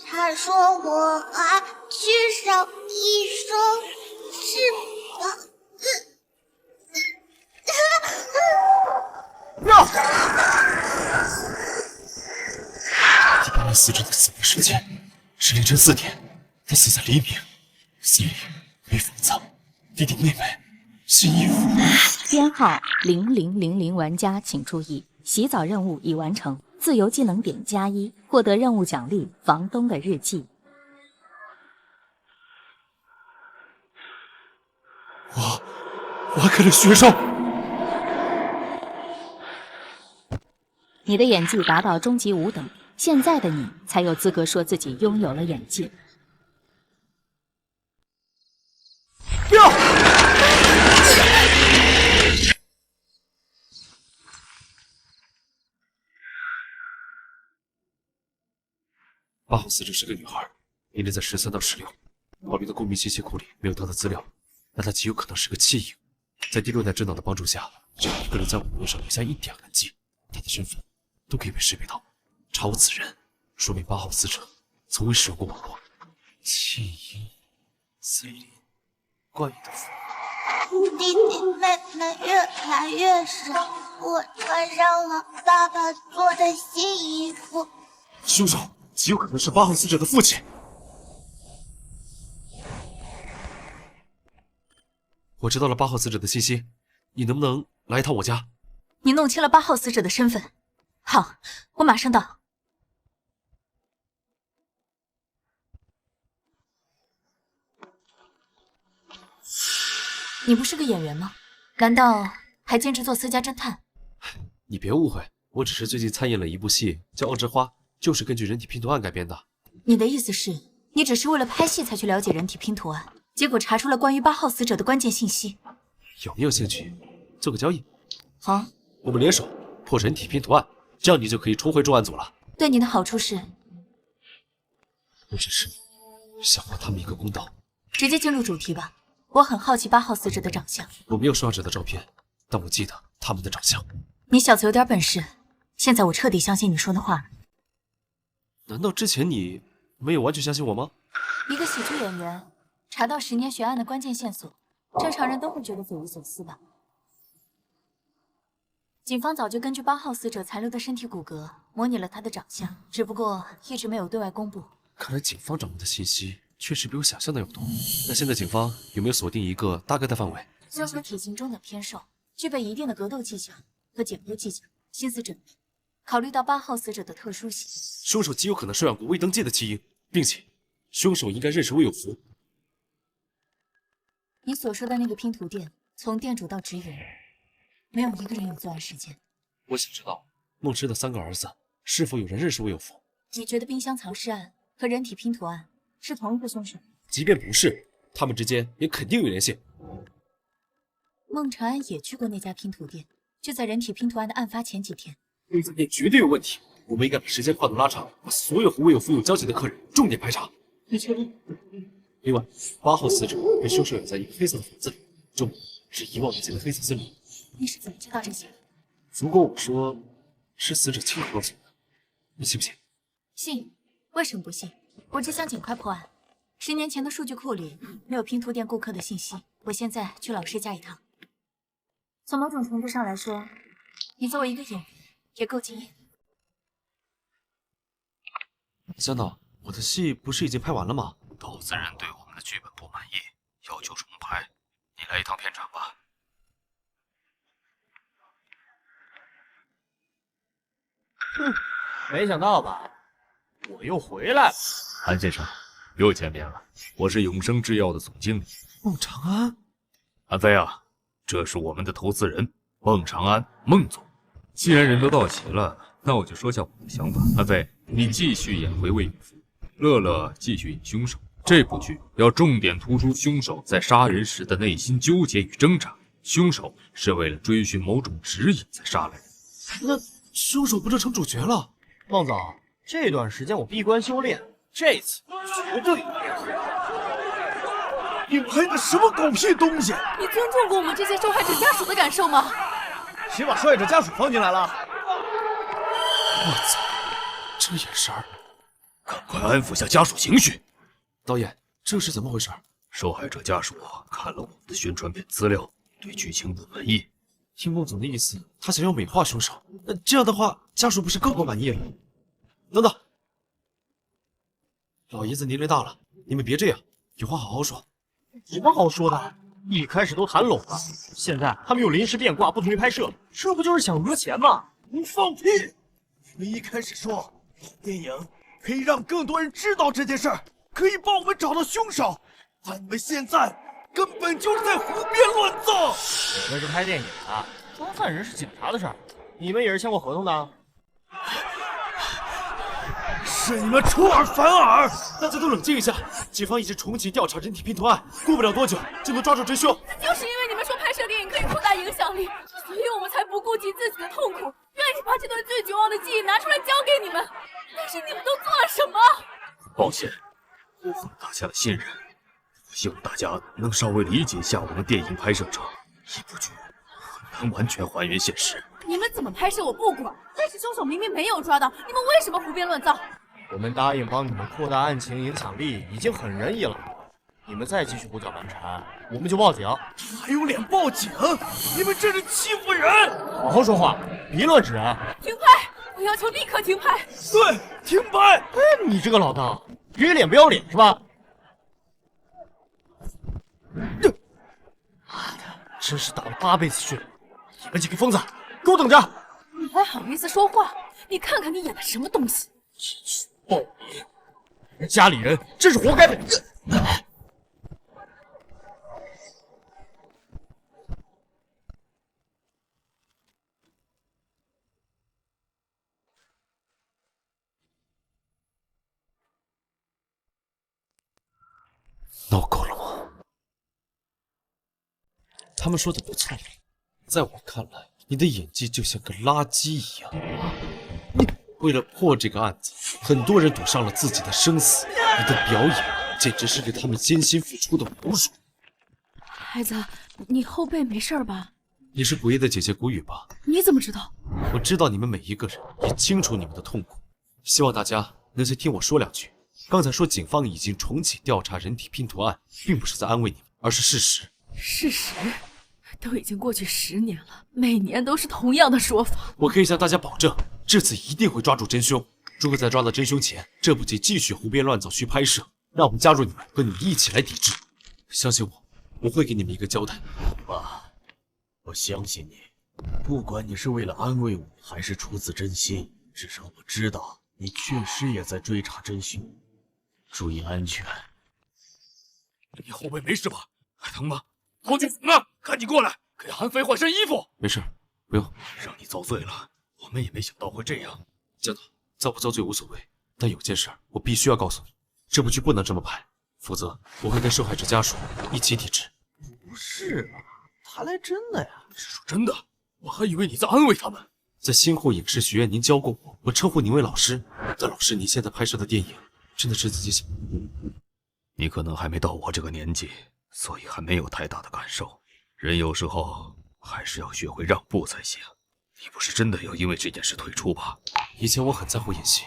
他说我还缺少一双翅膀。不！第8名死者的死亡时间是凌晨4点，他死在黎明。心里没房子，弟弟妹妹，新衣服。编号0000玩家请注意，洗澡任务已完成，自由技能点+1，获得任务奖励房东的日记。我还开了学生。你的演技达到终极5等，现在的你才有资格说自己拥有了演技。不要！8号死者是个女孩，年龄在13到16。考虑到公民信息库里没有她的资料，那她极有可能是个弃婴。在第6代智脑的帮助下，只要一个人在网络上留下一点痕迹，他的身份都可以被识别到。查无此人，说明8号死者从未使用过网络。弃婴，森林，怪异的符。弟弟妹妹越来越少，我穿上了爸爸做的新衣服。凶手极有可能是8号死者的父亲。我知道了8号死者的信息，你能不能来一趟我家？你弄清了8号死者的身份。好，我马上到。你不是个演员吗？难道还兼职做私家侦探？你别误会，我只是最近参演了一部戏，叫《恶之花》，就是根据人体拼图案改编的。你的意思是，你只是为了拍戏才去了解人体拼图案，结果查出了关于8号死者的关键信息？有没有兴趣做个交易？好，我们联手破人体拼图案，这样你就可以重回重案组了。对你的好处是？我只是想还他们一个公道。直接进入主题吧。我很好奇8号死者的长相。我没有受害者的照片，但我记得他们的长相。你小子有点本事，现在我彻底相信你说的话。难道之前你没有完全相信我吗？一个喜剧演员查到10年悬案的关键线索，正常人都会觉得匪夷所思吧？警方早就根据8号死者残留的身体骨骼模拟了他的长相，只不过一直没有对外公布。看来警方掌握的信息确实比我想象的要多。那现在警方有没有锁定一个大概的范围？凶手体型中等偏瘦，具备一定的格斗技巧和解剖技巧，心思缜密。考虑到8号死者的特殊性，凶手极有可能收养过未登记的弃婴，并且凶手应该认识魏有福。你所说的那个拼图店，从店主到职员，没有一个人有作案时间。我想知道孟诗的3个儿子是否有人认识魏有福？你觉得冰箱藏尸案和人体拼图案是同一个凶手？即便不是，他们之间也肯定有联系。孟长安也去过那家拼图店，就在人体拼图案的案发前几天。规则店绝对有问题，我们应该把时间跨度拉长，把所有和魏有福有交集的客人重点排查。另外，8号死者被凶手咬在一个黑色的房子里，中午是遗忘物件的黑色森林。你是怎么知道这些的？如果我说是死者亲口告诉我的，你信不信？信？为什么不信？我只想尽快破案。10年前的数据库里没有拼图店顾客的信息，我现在去老师家一趟。从某种程度上来说，你作为一个演员也够敬业。香岛，我的戏不是已经拍完了吗？投资人对我们的剧本不满意，要求重拍。你来一趟片场吧。哼，没想到吧，我又回来了。韩先生，又见面了，我是永生制药的总经理孟长安。韩飞啊，这是我们的投资人孟长安，孟总。既然人都到齐了，那我就说下我的想法。韩飞，你继续演回魏有福，乐乐继续演凶手。这部剧要重点突出凶手在杀人时的内心纠结与挣扎。凶手是为了追寻某种指引才杀了人。那凶手不就成主角了？孟总，这段时间我闭关修炼，这次绝对有变化。你拍的什么狗屁东西？你尊重过我们这些受害者家属的感受吗？谁把受害者家属放进来了？我操，这眼神儿！赶快安抚下家属情绪。导演，这是怎么回事？受害者家属看了我们的宣传片资料，对剧情不满意。听孟总的意思，他想要美化凶手。那这样的话，家属不是更不满意了？等等，老爷子年龄大了，你们别这样，有话好好说。什么好说的？一开始都谈拢了，现在他们又临时变卦，不同意拍摄，这不就是想讹钱吗？你放屁！你们一开始说电影可以让更多人知道这件事儿，可以帮我们找到凶手，但你们现在根本就是在胡编乱造。我们是拍电影的，装犯人是警察的事儿，你们也是签过合同的。是你们出尔反尔！大家都冷静一下，警方已经重启调查人体拼图案，过不了多久就能抓住真凶。就是因为你们说拍摄电影可以扩大影响力，所以我们才不顾及自己的痛苦，愿意把这段最绝望的记忆拿出来交给你们。但是你们都做了什么？抱歉，辜负了大家的信任。我希望大家能稍微理解一下我们电影拍摄上，一部剧很难完全还原现实。你们怎么拍摄我不管，但是凶手明明没有抓到，你们为什么胡编乱造？我们答应帮你们扩大案情影响力，已经很仁义了。你们再继续胡搅蛮缠，我们就报警。还有脸报警？你们这是欺负人！好好说话，别乱指人。停拍！我要求立刻停拍！对，停拍！哎，你这个老大，给脸不要脸是吧？妈的，真是打了8辈子训！你们几个疯子，给我等着！你还好意思说话？你看看你演的什么东西！暴民，家里人真是活该！闹够了吗？他们说的不错，在我看来，你的演技就像个垃圾一样。为了破这个案子，很多人赌上了自己的生死，你的表演简直是给他们艰辛付出的侮辱。孩子，你后背没事吧？你是古夜的姐姐古雨吧？你怎么知道？我知道你们每一个人，也清楚你们的痛苦。希望大家能先听我说两句。刚才说警方已经重启调查人体拼图案，并不是在安慰你们，而是事实。事实？都已经过去10年了，每年都是同样的说法。我可以向大家保证，这次一定会抓住真凶。如果在抓到真凶前，这部剧继续胡编乱造续拍摄，让我们加入你们，和你们一起来抵制。相信我，我会给你们一个交代。爸，我相信你，不管你是为了安慰我，还是出自真心，至少我知道你确实也在追查真凶。注意安全。你后背没事吧？还疼吗？黄俊甫呢？赶紧过来，给韩飞换身衣服。没事，不用。让你遭罪了，我们也没想到会这样。江导，遭不遭罪无所谓，但有件事我必须要告诉你，这部剧不能这么拍，否则我会跟受害者家属一起抵制。不是吧？他来真的呀？是说真的？我还以为你在安慰他们。在星后影视学院，您教过我，我称呼您为老师。但老师，您现在拍摄的电影真的是自己想？你可能还没到我这个年纪，所以还没有太大的感受。人有时候还是要学会让步才行。你不是真的要因为这件事退出吧？以前我很在乎演戏，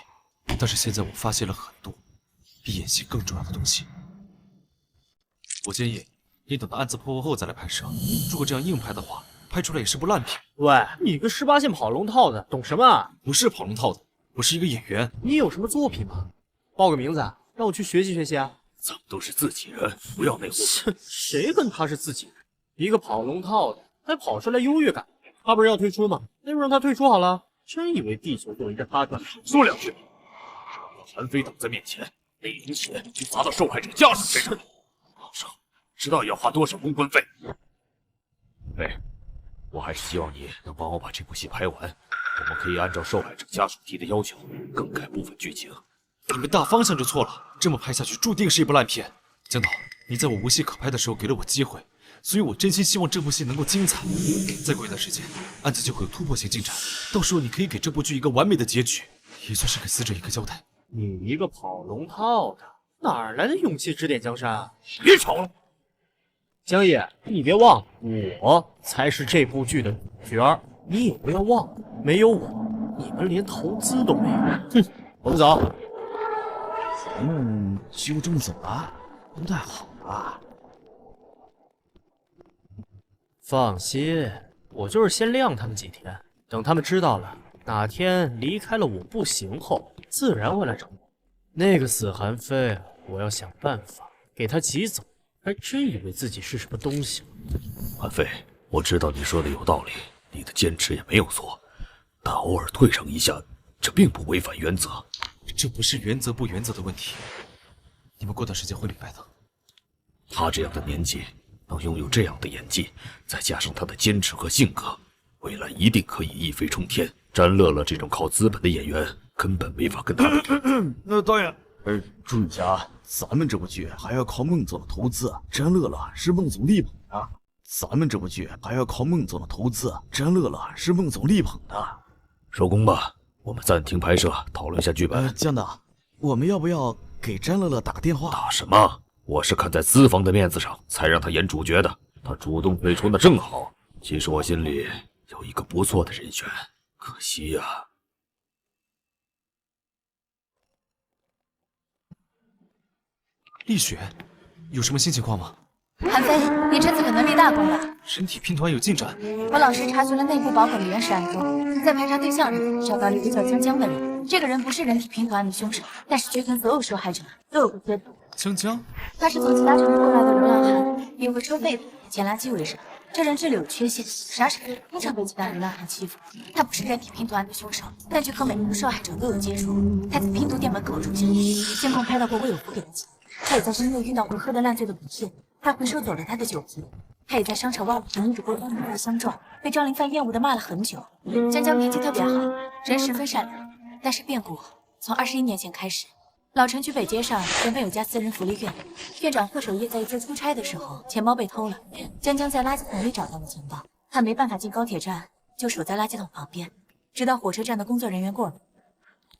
但是现在我发现了很多比演戏更重要的东西。我建议你等到案子破获后再来拍摄，如果这样硬拍的话，拍出来也是部烂片。喂，你个18线跑龙套的，懂什么啊？不是跑龙套的，我是一个演员。你有什么作品吗？报个名字，让我去学习学习啊。咱们都是自己人，不要内讧。谁跟他是自己人？一个跑龙套的，还跑出来优越感。他不是要退出吗？那就让他退出好了。真以为地球就围着他转？说两句。韩非挡在面前，那零钱就砸到受害者家属身上。马上知道要花多少公关费。喂，我还是希望你能帮我把这部戏拍完。我们可以按照受害者家属提的要求更改部分剧情。你们大方向就错了，这么拍下去注定是一部烂片。江导，你在我无戏可拍的时候给了我机会，所以我真心希望这部戏能够精彩。再过一段时间，案子就会有突破性进展，到时候你可以给这部剧一个完美的结局，也算是给死者一个交代。你一个跑龙套的，哪来的勇气指点江山？别吵了，江野，你别忘了，我才是这部剧的主角。你有没有忘了？没有我，你们连投资都没有。哼，我们走。咱们就这么走了，不太好吧？放心，我就是先晾他们几天，等他们知道了哪天离开了我不行后，自然会来找我。那个死韩非，我要想办法给他挤走，还真以为自己是什么东西了。韩非，我知道你说的有道理，你的坚持也没有错，但偶尔退让一下，这并不违反原则。这不是原则不原则的问题，你们过段时间会明白的。他这样的年纪，能拥有这样的演技，再加上他的坚持和性格，未来一定可以一飞冲天。詹乐乐这种靠资本的演员，根本没法跟他比。导演，注意一下，咱们这部剧还要靠孟总的投资，詹乐乐是孟总力捧的。咱们这部剧还要靠孟总的投资，詹乐乐是孟总力捧的。收工吧，我们暂停拍摄，讨论一下剧本。江导，我们要不要给詹乐乐打个电话？打什么？我是看在资方的面子上才让他演主角的，他主动退出那正好。其实我心里有一个不错的人选，可惜呀。丽雪，有什么新情况吗？韩非，你这次可能立大功了。人体拼团有进展。我老师查询了内部保管的原始案中，在排查对象时找到了一个叫江江的人。这个人不是人体拼团案的凶手，但是剧团所有受害者都有过接触。江江，他是从其他城市过来的流浪汉，以会收废品、捡垃圾为生。这人智力有缺陷，傻傻的，经常被其他流浪汉欺负。他不是人体拼图案的凶手，但却和每个受害者都有接触。他在拼图店门口出现，监控拍到过魏有福给的钱。他也在深夜遇到过喝得烂醉的古片，他回收走了他的酒瓶。他也在商场外同一主播当面相撞，被赵灵范厌恶的骂了很久。江江脾气特别好，人十分善良，但是变故从21年前开始。老城区北街上原本有家私人福利院，院长贺守业在一次出差的时候，钱包被偷了。江江在垃圾桶里找到了钱包，他没办法进高铁站，就守在垃圾桶旁边，直到火车站的工作人员过来。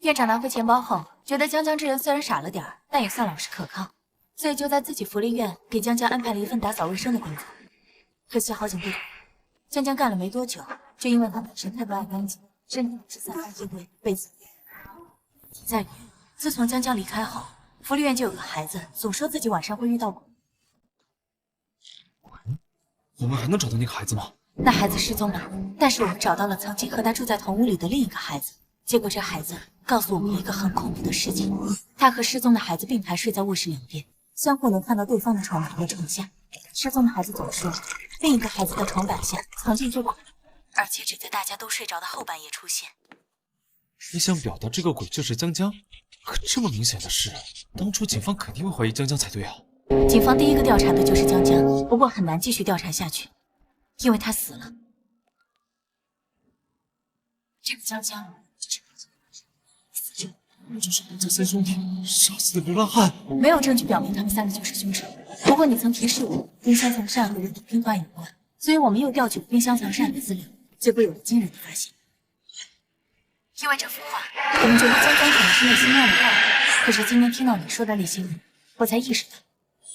院长拿回钱包后，觉得江江这人虽然傻了点，但也算老实可靠，所以就在自己福利院给江江安排了一份打扫卫生的工作。可惜好景不长，江江干了没多久，就因为他本身太不爱干净，身体是散发异味，被子在于。自从江江离开后，福利院就有个孩子总说自己晚上会遇到鬼。我们还能找到那个孩子吗？那孩子失踪了，但是我们找到了曾经和他住在同屋里的另一个孩子。结果这孩子告诉我们一个很恐怖的事情：他和失踪的孩子并排睡在卧室两边，相互能看到对方的床板和床下。失踪的孩子总说，另一个孩子的床板下藏进这鬼，而且只在大家都睡着的后半夜出现。你想表达这个鬼就是江江？可这么明显的事，当初警方肯定会怀疑江江才对啊。警方第一个调查的就是江江，不过很难继续调查下去，因为他死了。这个江江就是这三兄弟杀死的流浪汉。没有证据表明他们三个就是凶手。不过你曾提示我，冰箱藏扇和人体拼团有关，所以我们又调取了冰箱藏扇的资料。结果有了惊人的发现。因为这幅画，我们觉得江江可能是内心那样的画。可是今天听到你说的那些人，我才意识到，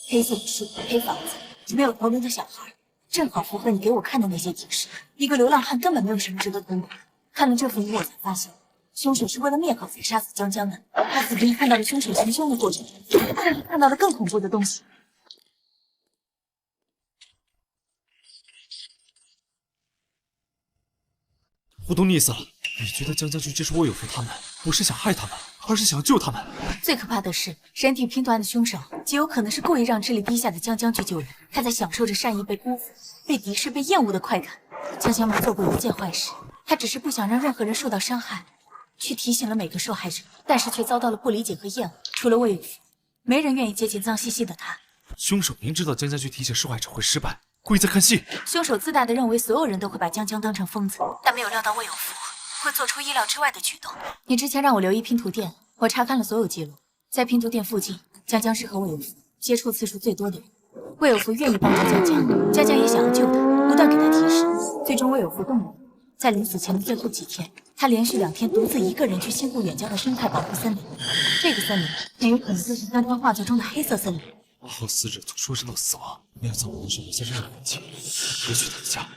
黑色的树、黑房子、没有头颅的小孩，正好符合你给我看的那些提示。一个流浪汉根本没有什么值得通过。看了这幅图，我才发现，凶手是为了灭口才杀死江江的。他死前看到了凶手行凶的过程，甚至看到了更恐怖的东西。我懂你意思了，你觉得江江去接触魏有福他们，不是想害他们，而是想救他们。最可怕的是，人体拼图案的凶手极有可能是故意让智力低下的江江去救人。他在享受着善意被辜负、被敌视、被厌恶的快感。江江没做过一件坏事，他只是不想让任何人受到伤害，去提醒了每个受害者，但是却遭到了不理解和厌恶。除了魏有福，没人愿意接近脏兮兮的他。凶手明知道江江去提醒受害者会失败，故意在看戏。凶手自大的认为所有人都会把江江当成疯子，但没有料到魏有福会做出意料之外的举动。你之前让我留意拼图店，我查看了所有记录，在拼图店附近，江江是和魏有福接触次数最多的人。魏有福愿意帮助江江，江江也想要救他，不断给他提示。最终魏有福动了，在临死前的最后几天，他连续2天独自一个人去新户远郊的生态保护森林。这个森林很有可能就是江江画作中的黑色森林。8号死者从出生到死亡，没有在我们身留下任何痕迹。也许他的家，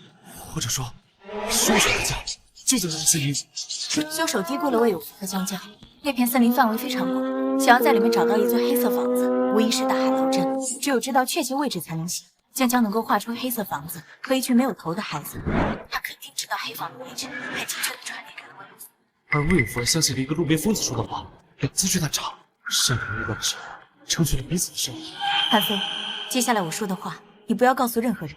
或者说凶手的家，就在那森林。凶手低估了魏有福和江江。那片森林范围非常广，想要在里面找到一座黑色房子，无疑是大海捞针。只有知道确切位置才能行。江江能够画出黑色房子和一群没有头的孩子，他肯定知道黑房的位置，还精确地传递给了魏有福。而魏有福还相信了一个路边疯子说的话：2次去探查，善良乐观的时候，成全了彼此的生活。韩飞，接下来我说的话，你不要告诉任何人。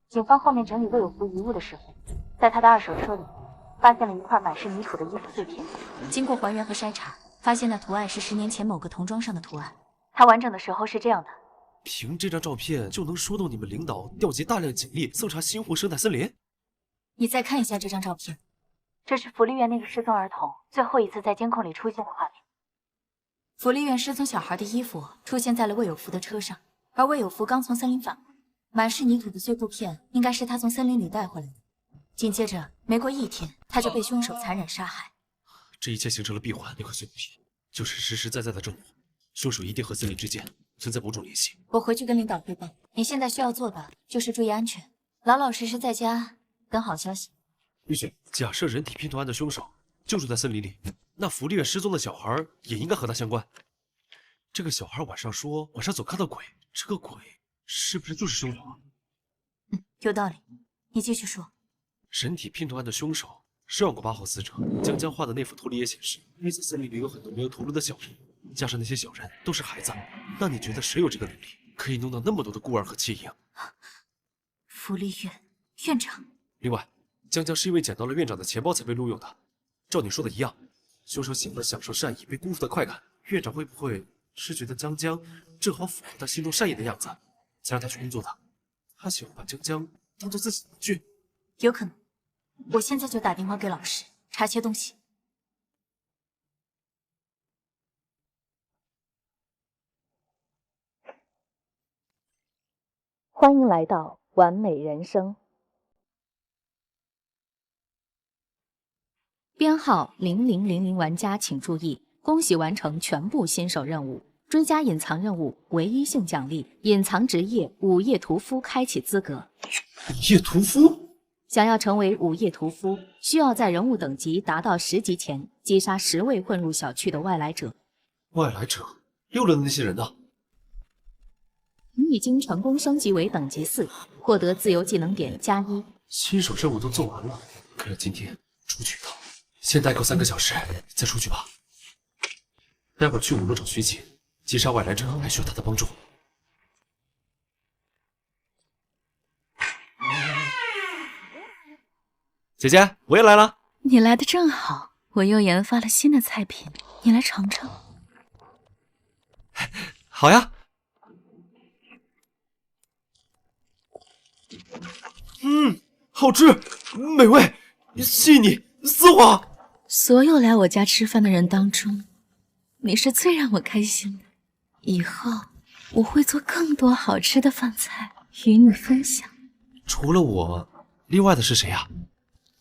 警方后面整理魏有福遗物的时候，在他的2手车里发现了一块满是泥土的衣服碎片。经过还原和筛查，发现那图案是10年前某个童装上的图案。它完整的时候是这样的。凭这张照片就能说动你们领导调集大量警力搜查新湖生态森林？你再看一下这张照片，这是福利院那个失踪儿童最后一次在监控里出现的画面。福利院失踪小孩的衣服出现在了魏有福的车上，而魏有福刚从森林返回，满是泥土的碎布片应该是他从森林里带回来的。紧接着，没过1天，他就被凶手残忍杀害。这一切形成了闭环，那块碎布片就是实实在在的证据。凶手一定和森林之间存在某种联系。我回去跟领导汇报。你现在需要做的就是注意安全，老老实实在家等好消息。玉雪，假设人体拼图案的凶手就住在森林里，那福利院失踪的小孩也应该和他相关。这个小孩晚上说晚上总看到鬼，这个鬼是不是就是凶手啊？有道理，你继续说。人体拼图案的凶手是让过8号死者，江江画的那幅图里也显示，黑色森林里有很多没有头颅的小人，加上那些小人都是孩子，那你觉得谁有这个能力，可以弄到那么多的孤儿和弃婴？福利院院长。另外，江江是因为捡到了院长的钱包才被录用的，照你说的一样，凶手喜欢享受善意被辜负的快感，院长会不会是觉得江江正好符合他心中善意的样子，才让他去工作的？他喜欢把江江当做自己的工具？有可能。我现在就打电话给老师查些东西。欢迎来到完美人生。编号0000玩家请注意，恭喜完成全部新手任务。追加隐藏任务唯一性奖励：隐藏职业午夜屠夫开启资格。午夜屠夫？想要成为午夜屠夫，需要在人物等级达到10级前击杀10位混入小区的外来者。外来者溜了的那些人呢？你已经成功升级为等级4，获得自由技能点+1。新手任务都做完了，看来今天出去一趟。先待够3个小时，再出去吧。待会儿去5楼找徐锦，击杀外来者还需要他的帮助。姐姐，我也来了。你来的正好，我又研发了新的菜品，你来尝尝。好呀。好吃，美味，细腻，丝滑。所有来我家吃饭的人当中，你是最让我开心的。以后我会做更多好吃的饭菜与你分享。除了我，另外的是谁呀？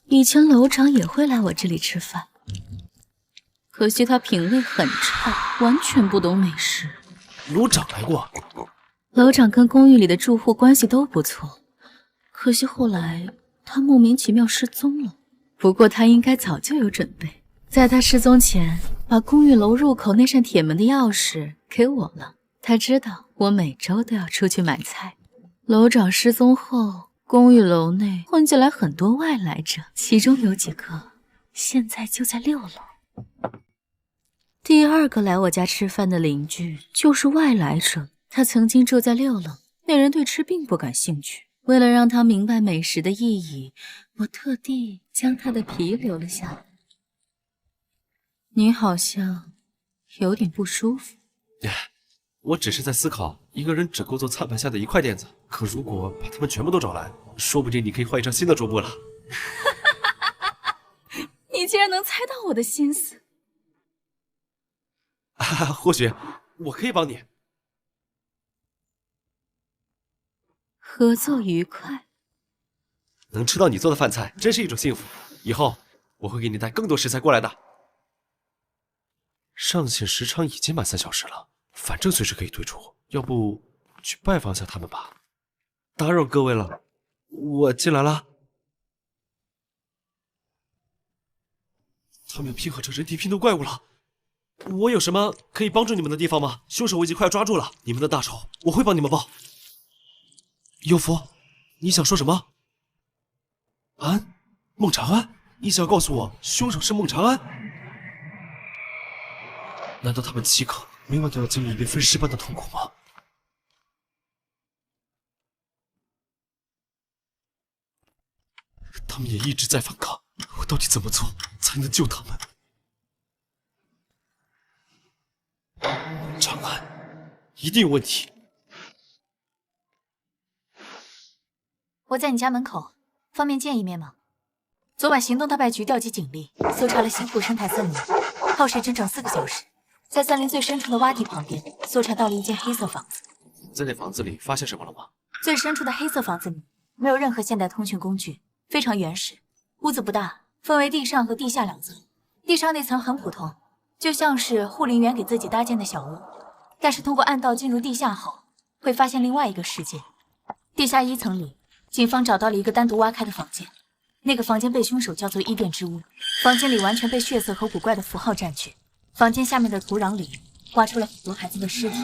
以前楼长也会来我这里吃饭，可惜他品味很差，完全不懂美食。楼长来过。楼长跟公寓里的住户关系都不错，可惜后来他莫名其妙失踪了。不过他应该早就有准备，在他失踪前，把公寓楼入口那扇铁门的钥匙给我了。他知道我每周都要出去买菜。楼长失踪后，公寓楼内混进来很多外来者，其中有几个现在就在6楼。第2个来我家吃饭的邻居就是外来者，他曾经住在6楼，那人对吃并不感兴趣。为了让他明白美食的意义，我特地将他的皮留了下来。你好像有点不舒服。我只是在思考，一个人只够做餐盘下的一块垫子，可如果把他们全部都找来，说不定你可以换一张新的桌布了。你竟然能猜到我的心思。或许我可以帮你。合作愉快。能吃到你做的饭菜，真是一种幸福。以后我会给你带更多食材过来的。上线时长已经满3小时了，反正随时可以退出，要不去拜访下他们吧。打扰各位了，我进来了。他们拼合成人体拼图怪物了，我有什么可以帮助你们的地方吗？凶手我已经快要抓住了，你们的大仇我会帮你们报。幽福，你想说什么？安？孟长安？你想告诉我凶手是孟长安？难道他们7个每晚都要经历被分尸般的痛苦吗？他们也一直在反抗，我到底怎么做才能救他们？长安，一定有问题。我在你家门口，方便见一面吗？昨晚行动大败局调集警力，搜查了西部生态森林，耗时整整4个小时，在森林最深处的洼地旁边，搜查到了一间黑色房子。在那房子里发现什么了吗？最深处的黑色房子里没有任何现代通讯工具，非常原始。屋子不大，分为地上和地下2层。地上那层很普通，就像是护林员给自己搭建的小屋。但是通过暗道进入地下后，会发现另外一个世界。地下1层里，警方找到了一个单独挖开的房间，那个房间被凶手叫做异变之屋。房间里完全被血色和古怪的符号占据。房间下面的土壤里挖出了很多孩子的尸体，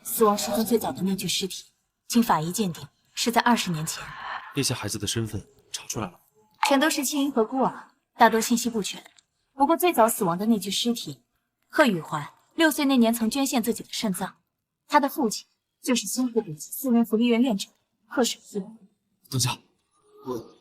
死亡时间最早的那具尸体，经法医鉴定是在20年前。那些孩子的身份查出来了？全都是弃婴和孤儿，大多信息不全。不过最早死亡的那具尸体，贺雨环，6岁那年曾捐献自己的肾脏，他的父亲就是新湖北私人福利院院长贺守业。等下，我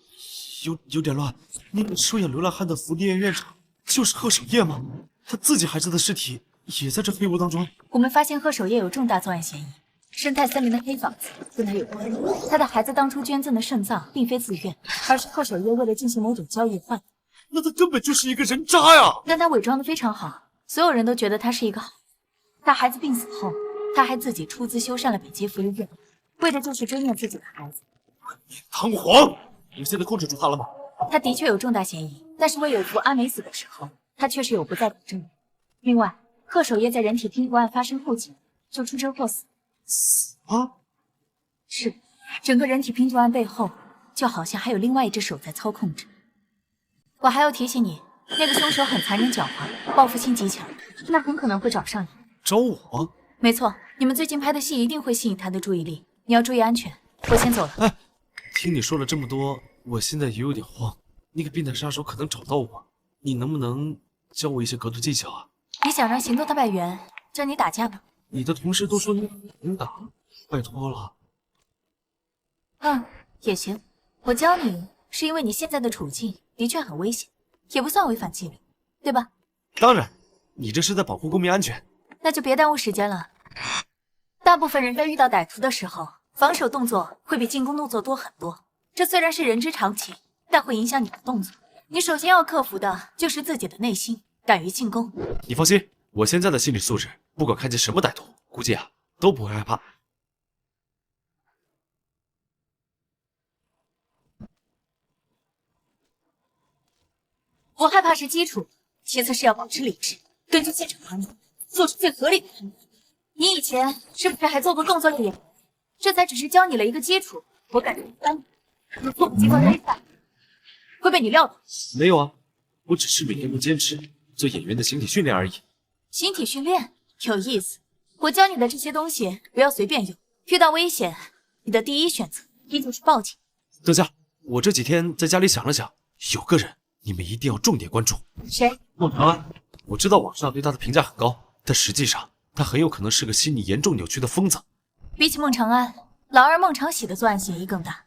有点乱。那个收养流浪汉的福利院院长就是贺守业吗？他自己孩子的尸体也在这黑屋当中。我们发现贺守业有重大作案嫌疑，生态森林的黑房子跟他有关。他的孩子当初捐赠的肾脏并非自愿，而是贺守业为了进行某种交易换。那他根本就是一个人渣呀！但他伪装得非常好，所有人都觉得他是一个好。他孩子病死后，他还自己出资修缮了北极福利院，为的就是追念自己的孩子。堂皇！你们现在控制住他了吗？他的确有重大嫌疑，但是魏有福阿美死的时候，他确实有不在场证明。另外，贺守业在人体拼图案发生后几年就出车祸死。死啊？是，整个人体拼图案背后就好像还有另外一只手在操控着。我还要提醒你，那个凶手很残忍狡猾，报复心极强，那很可能会找上你。找我？没错，你们最近拍的戏一定会吸引他的注意力，你要注意安全。我先走了。哎，听你说了这么多，我现在也有点慌。那个变态杀手可能找到我，你能不能教我一些格斗技巧啊？你想让行动大败员教你打架吗？你的同事都说你能打，拜托了。也行。我教你是因为你现在的处境的确很危险，也不算违反纪律，对吧？当然，你这是在保护公民安全。那就别耽误时间了。大部分人在遇到歹徒的时候，防守动作会比进攻动作多很多。这虽然是人之常情，但会影响你的动作。你首先要克服的就是自己的内心，敢于进攻。你放心，我现在的心理素质，不管看见什么歹徒，估计都不会害怕。我害怕是基础，其次是要保持理智，根据现场判断，做出最合理的判断。你以前是不是还做过更作的演员？这才只是教你了一个基础，我感觉一般。如猝不及防的意外，会被你撂倒。没有啊，我只是每天不坚持做演员的形体训练而已。形体训练有意思，我教你的这些东西不要随便用，遇到危险，你的第一选择依旧是报警。德佳，我这几天在家里想了想，有个人你们一定要重点关注。谁？孟长安。我知道网上对他的评价很高，但实际上他很有可能是个心理严重扭曲的疯子。比起孟长安，老二孟长喜的作案嫌疑更大。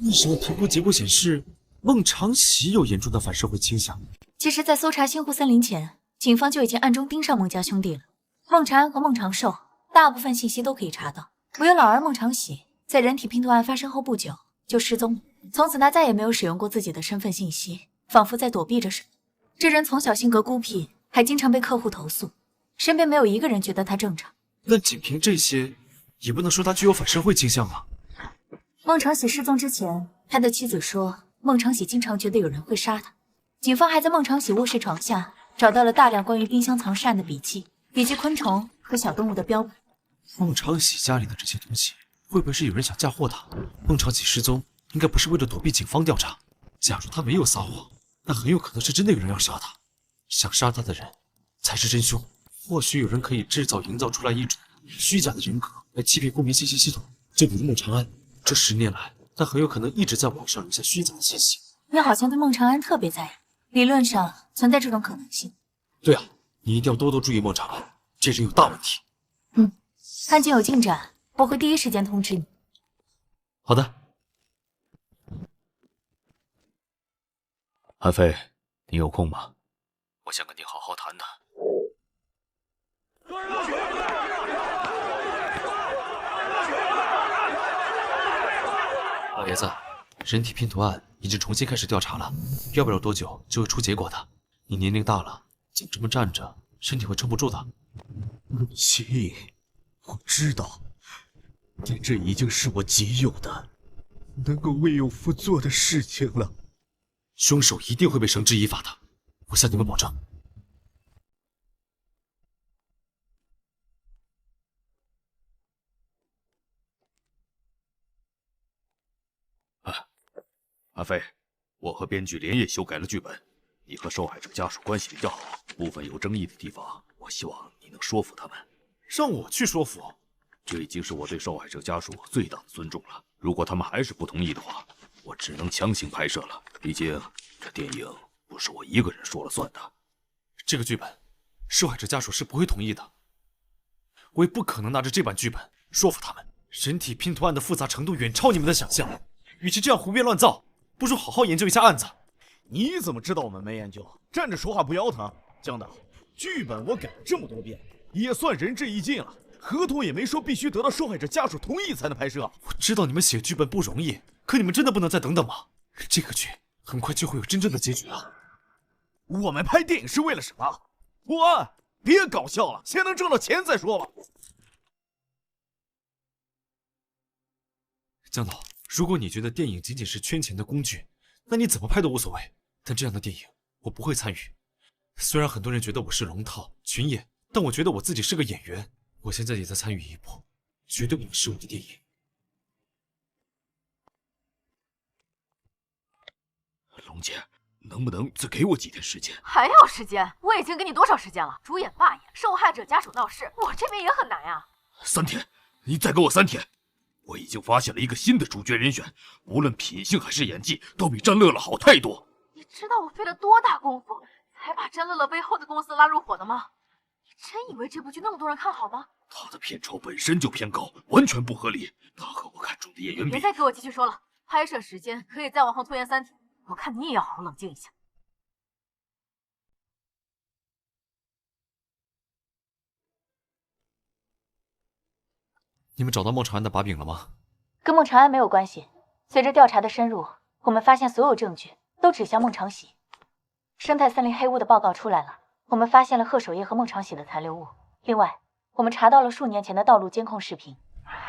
为什么评估结果显示孟长喜有严重的反社会倾向？其实，在搜查星湖森林前，警方就已经暗中盯上孟家兄弟了。孟长安和孟长寿大部分信息都可以查到，唯有老二孟长喜在人体拼图案发生后不久就失踪了，从此他再也没有使用过自己的身份信息，仿佛在躲避着什么。这人从小性格孤僻，还经常被客户投诉，身边没有一个人觉得他正常。但仅凭这些，也不能说他具有反社会倾向啊。孟长喜失踪之前，他的妻子说孟长喜经常觉得有人会杀他。警方还在孟长喜卧室床下找到了大量关于冰箱藏尸案的笔记，以及昆虫和小动物的标本。孟长喜家里的这些东西，会不会是有人想嫁祸他？孟长喜失踪应该不是为了躲避警方调查。假如他没有撒谎，那很有可能是真的有人要杀他。想杀他的人才是真凶。或许有人可以营造出来一种虚假的人格来欺骗公民信息系统，就比如孟长安。这10年来，他很有可能一直在网上留下虚假的信息。你好像对孟长安特别在意，理论上存在这种可能性。对啊，你一定要多多注意孟长安，这人有大问题。案件有进展，我会第一时间通知你。好的。韩飞，你有空吗？我想跟你好好谈谈。老爷子，人体拼图案已经重新开始调查了，要不了多久就会出结果的。你年龄大了，总这么站着，身体会撑不住的。陆琪，我知道，但这已经是我仅有的能够为有夫做的事情了。凶手一定会被绳之以法的，我向你们保证。阿飞，我和编剧连夜修改了剧本，你和受害者家属关系比较好，部分有争议的地方，我希望你能说服他们。让我去说服？这已经是我对受害者家属最大的尊重了。如果他们还是不同意的话，我只能强行拍摄了。毕竟这电影不是我一个人说了算的。这个剧本，受害者家属是不会同意的。我也不可能拿着这版剧本说服他们。人体拼图案的复杂程度远超你们的想象，与其这样胡编乱造，不如好好研究一下案子。你怎么知道我们没研究？站着说话不腰疼。江导，剧本我改了这么多遍，也算仁至义尽了。合同也没说必须得到受害者家属同意才能拍摄。我知道你们写剧本不容易，可你们真的不能再等等吗？这个剧很快就会有真正的结局了。我们拍电影是为了什么？破案！别搞笑了，先能挣到钱再说吧。江导，如果你觉得电影仅仅是圈钱的工具，那你怎么拍都无所谓。但这样的电影我不会参与。虽然很多人觉得我是龙套群演，但我觉得我自己是个演员。我现在也在参与一部绝对不能失误的电影。龙姐，能不能再给我几天时间？还要时间？我已经给你多少时间了？主演罢演，受害者家属闹事，我这边也很难呀。3天，你再给我3天。我已经发现了一个新的主角人选，无论品性还是演技，都比詹乐乐好太多。你知道我费了多大功夫才把詹乐乐背后的公司拉入伙的吗？你真以为这部剧那么多人看好吗？他的片酬本身就偏高，完全不合理。他和我看中的演员比……别再给我继续说了，拍摄时间可以再往后拖延3天。我看你也要好好冷静一下。你们找到孟长安的把柄了吗？跟孟长安没有关系。随着调查的深入，我们发现所有证据都指向孟长喜。生态森林黑屋的报告出来了，我们发现了贺守业和孟长喜的残留物。另外，我们查到了数年前的道路监控视频，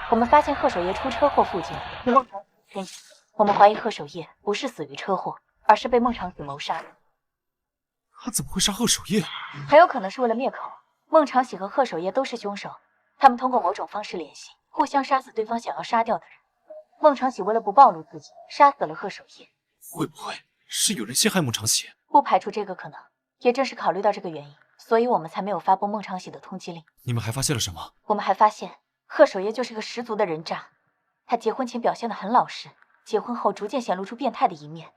我们发现贺守业出车祸附近有孟长喜身影。我们怀疑贺守业不是死于车祸，而是被孟长喜谋杀的。他怎么会杀贺守业？很有可能是为了灭口。孟长喜和贺守业都是凶手，他们通过某种方式联系，互相杀死对方想要杀掉的人。孟长喜为了不暴露自己，杀死了贺守业。会不会是有人陷害孟长喜？不排除这个可能。也正是考虑到这个原因，所以我们才没有发布孟长喜的通缉令。你们还发现了什么？我们还发现贺守业就是个十足的人渣。他结婚前表现得很老实，结婚后逐渐显露出变态的一面。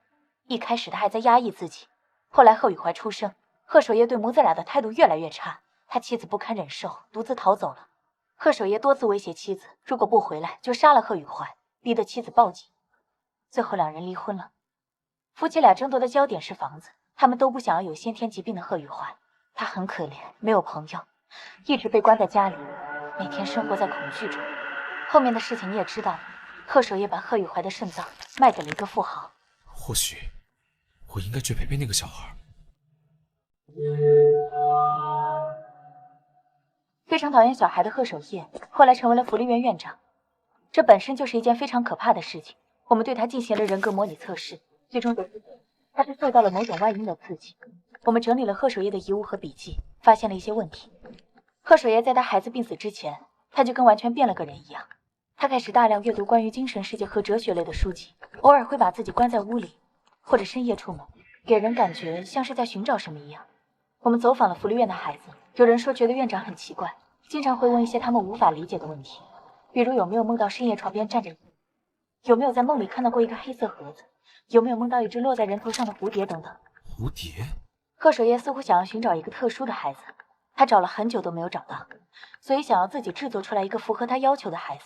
一开始他还在压抑自己，后来贺雨怀出生，贺守业对母子俩的态度越来越差，他妻子不堪忍受，独自逃走了。贺守业多次威胁妻子，如果不回来就杀了贺雨怀，逼得妻子报警。最后两人离婚了。夫妻俩争夺的焦点是房子，他们都不想要有先天疾病的贺雨怀。他很可怜，没有朋友，一直被关在家里，每天生活在恐惧中。后面的事情你也知道了，贺守业把贺雨怀的肾脏卖给了一个富豪。或许我应该去陪陪那个小孩。非常讨厌小孩的贺守业后来成为了福利院院长，这本身就是一件非常可怕的事情。我们对他进行了人格模拟测试，最终得知他是受到了某种外因的刺激。我们整理了贺守业的遗物和笔记，发现了一些问题。贺守业在他孩子病死之前，他就跟完全变了个人一样。他开始大量阅读关于精神世界和哲学类的书籍，偶尔会把自己关在屋里，或者深夜出门，给人感觉像是在寻找什么一样。我们走访了福利院的孩子，有人说觉得院长很奇怪，经常会问一些他们无法理解的问题，比如有没有梦到深夜床边站着人，有没有在梦里看到过一个黑色盒子，有没有梦到一只落在人头上的蝴蝶等等。蝴蝶？贺守业似乎想要寻找一个特殊的孩子，他找了很久都没有找到，所以想要自己制作出来一个符合他要求的孩子。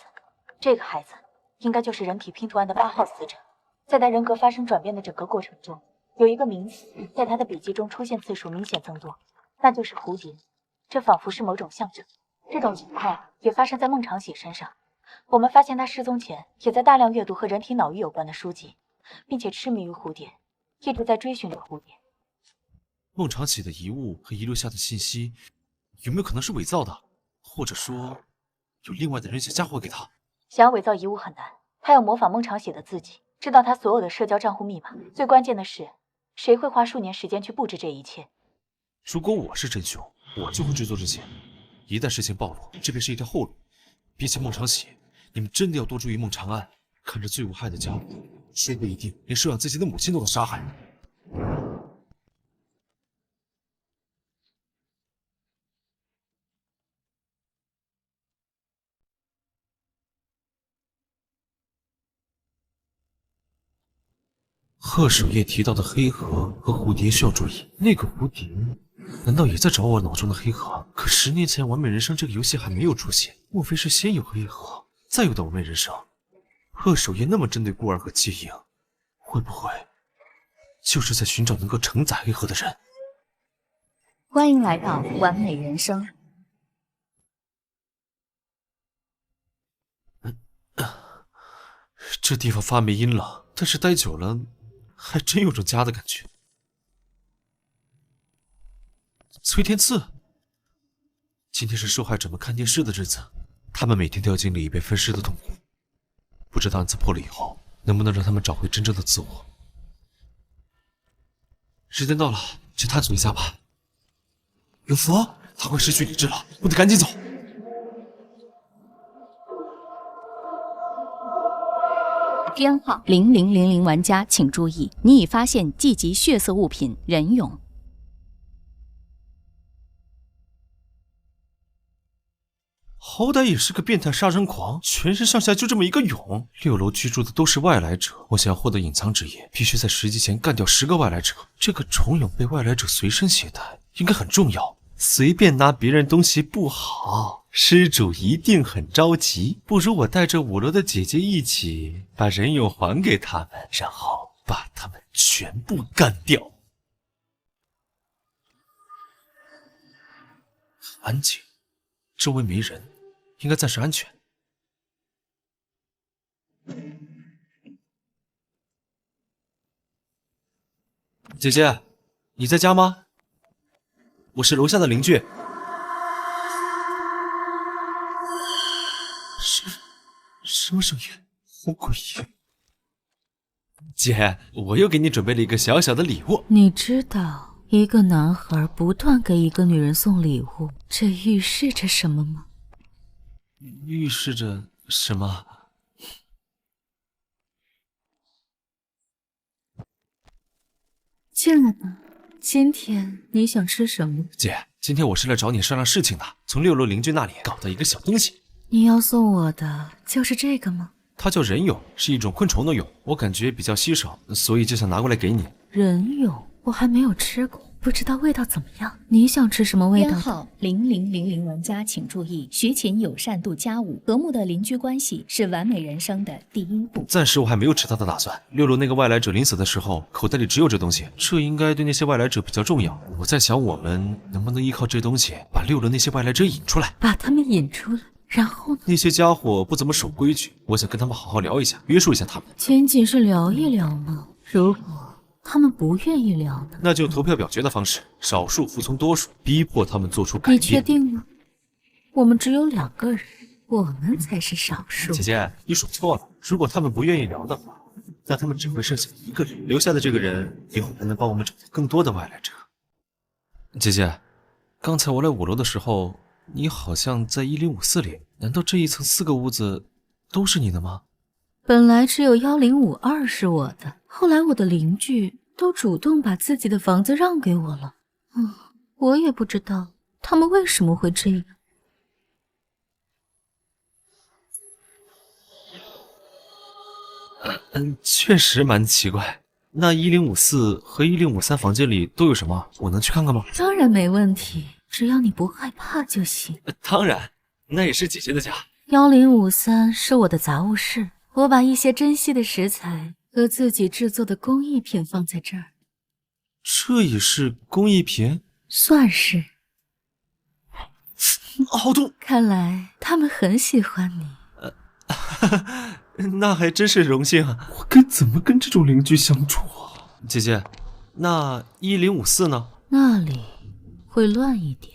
这个孩子应该就是人体拼图案的8号死者。在他人格发生转变的整个过程中，有一个名词在他的笔记中出现次数明显增多，那就是蝴蝶。这仿佛是某种象征。这种情况也发生在孟长喜身上。我们发现他失踪前也在大量阅读和人体脑域有关的书籍，并且痴迷于蝴蝶，一直在追寻着蝴蝶。孟长喜的遗物和遗留下的信息，有没有可能是伪造的？或者说，有另外的人想嫁祸给他？想要伪造遗物很难，他要模仿孟长喜的字迹，知道他所有的社交账户密码。最关键的是，谁会花数年时间去布置这一切？如果我是真凶，我就会追踪这些。一旦事情暴露，这便是一条后路。比起孟长喜，你们真的要多注意孟长安。看着最无害的家伙，说不一定连收养自己的母亲都能杀害。贺守业提到的黑盒和蝴蝶需要注意，那个蝴蝶难道也在找我脑中的黑盒？可10年前《完美人生》这个游戏还没有出现，莫非是先有黑盒，再有的完美人生？贺守业那么针对孤儿和弃婴，会不会就是在寻找能够承载黑盒的人？欢迎来到完美人生。这地方发霉阴了，但是待久了，还真有种家的感觉。崔天赐，今天是受害者们看电视的日子，他们每天都要经历被分尸的痛苦。不知道案子破了以后，能不能让他们找回真正的自我。时间到了，去探索一下吧。有福，他快失去理智了，我得赶紧走。编号0000玩家请注意，你已发现寄集血色物品人俑。好歹也是个变态杀人狂，全身上下就这么一个俑。6楼居住的都是外来者，我想要获得隐藏职业，必须在10级前干掉10个外来者。这个虫俑被外来者随身携带，应该很重要。随便拿别人东西不好，失主一定很着急。不如我带着5楼的姐姐一起把人俑还给他们，然后把他们全部干掉。安静，周围没人，应该暂时安全。姐姐，你在家吗？我是楼下的邻居。什么声音？好诡异。姐，我又给你准备了一个小小的礼物。你知道一个男孩不断给一个女人送礼物，这预示着什么吗？预示着什么？进来吧。今天你想吃什么？姐，今天我是来找你商量事情的，从6楼邻居那里搞到一个小东西。你要送我的就是这个吗？它叫人蛹，是一种昆虫的蛹，我感觉比较稀少，所以就想拿过来给你。人蛹我还没有吃过，不知道味道怎么样。你想吃什么味道的？编号0000玩家请注意，学琴友善度+5，和睦的邻居关系是完美人生的第一步。暂时我还没有吃它的打算。6楼那个外来者临死的时候，口袋里只有这东西，这应该对那些外来者比较重要。我在想，我们能不能依靠这东西把6楼那些外来者引出来？把他们引出来，然后呢？那些家伙不怎么守规矩，我想跟他们好好聊一下，约束一下他们。仅仅是聊一聊吗？如果他们不愿意聊呢？那就投票表决的方式，少数服从多数，逼迫他们做出改变。你确定吗？我们只有2个人，我们才是少数。姐姐，你数错了。如果他们不愿意聊的话，那他们只会剩下1个人，留下的这个人以后还能帮我们找到更多的外来者。姐姐，刚才我来5楼的时候，你好像在1054里，难道这一层4个屋子都是你的吗？本来只有1052是我的，后来我的邻居都主动把自己的房子让给我了。我也不知道他们为什么会这样。确实蛮奇怪。那1054和1053房间里都有什么？我能去看看吗？当然没问题，只要你不害怕就行。当然，那也是姐姐的家。1053是我的杂物室，我把一些珍惜的食材和自己制作的工艺品放在这儿。这也是工艺品？算是。好痛！看来他们很喜欢你。那还真是荣幸啊！我该怎么跟这种邻居相处啊？姐姐，那1054呢？那里会乱一点，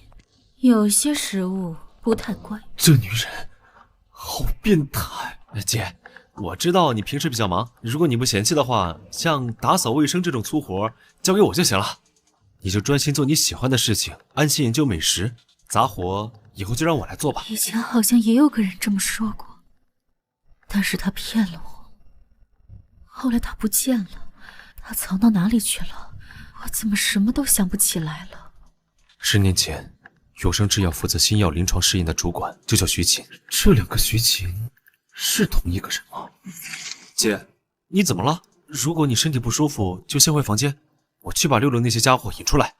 有些食物不太乖。这女人好变态！姐，我知道你平时比较忙，如果你不嫌弃的话，像打扫卫生这种粗活交给我就行了。你就专心做你喜欢的事情，安心研究美食，杂活以后就让我来做吧。以前好像也有个人这么说过，但是他骗了我。后来他不见了，他藏到哪里去了？我怎么什么都想不起来了？10年前，有生制药负责新药临床试验的主管就叫徐琴。这2个徐琴是同一个人吗？姐，你怎么了？如果你身体不舒服，就先回房间，我去把6楼那些家伙引出来。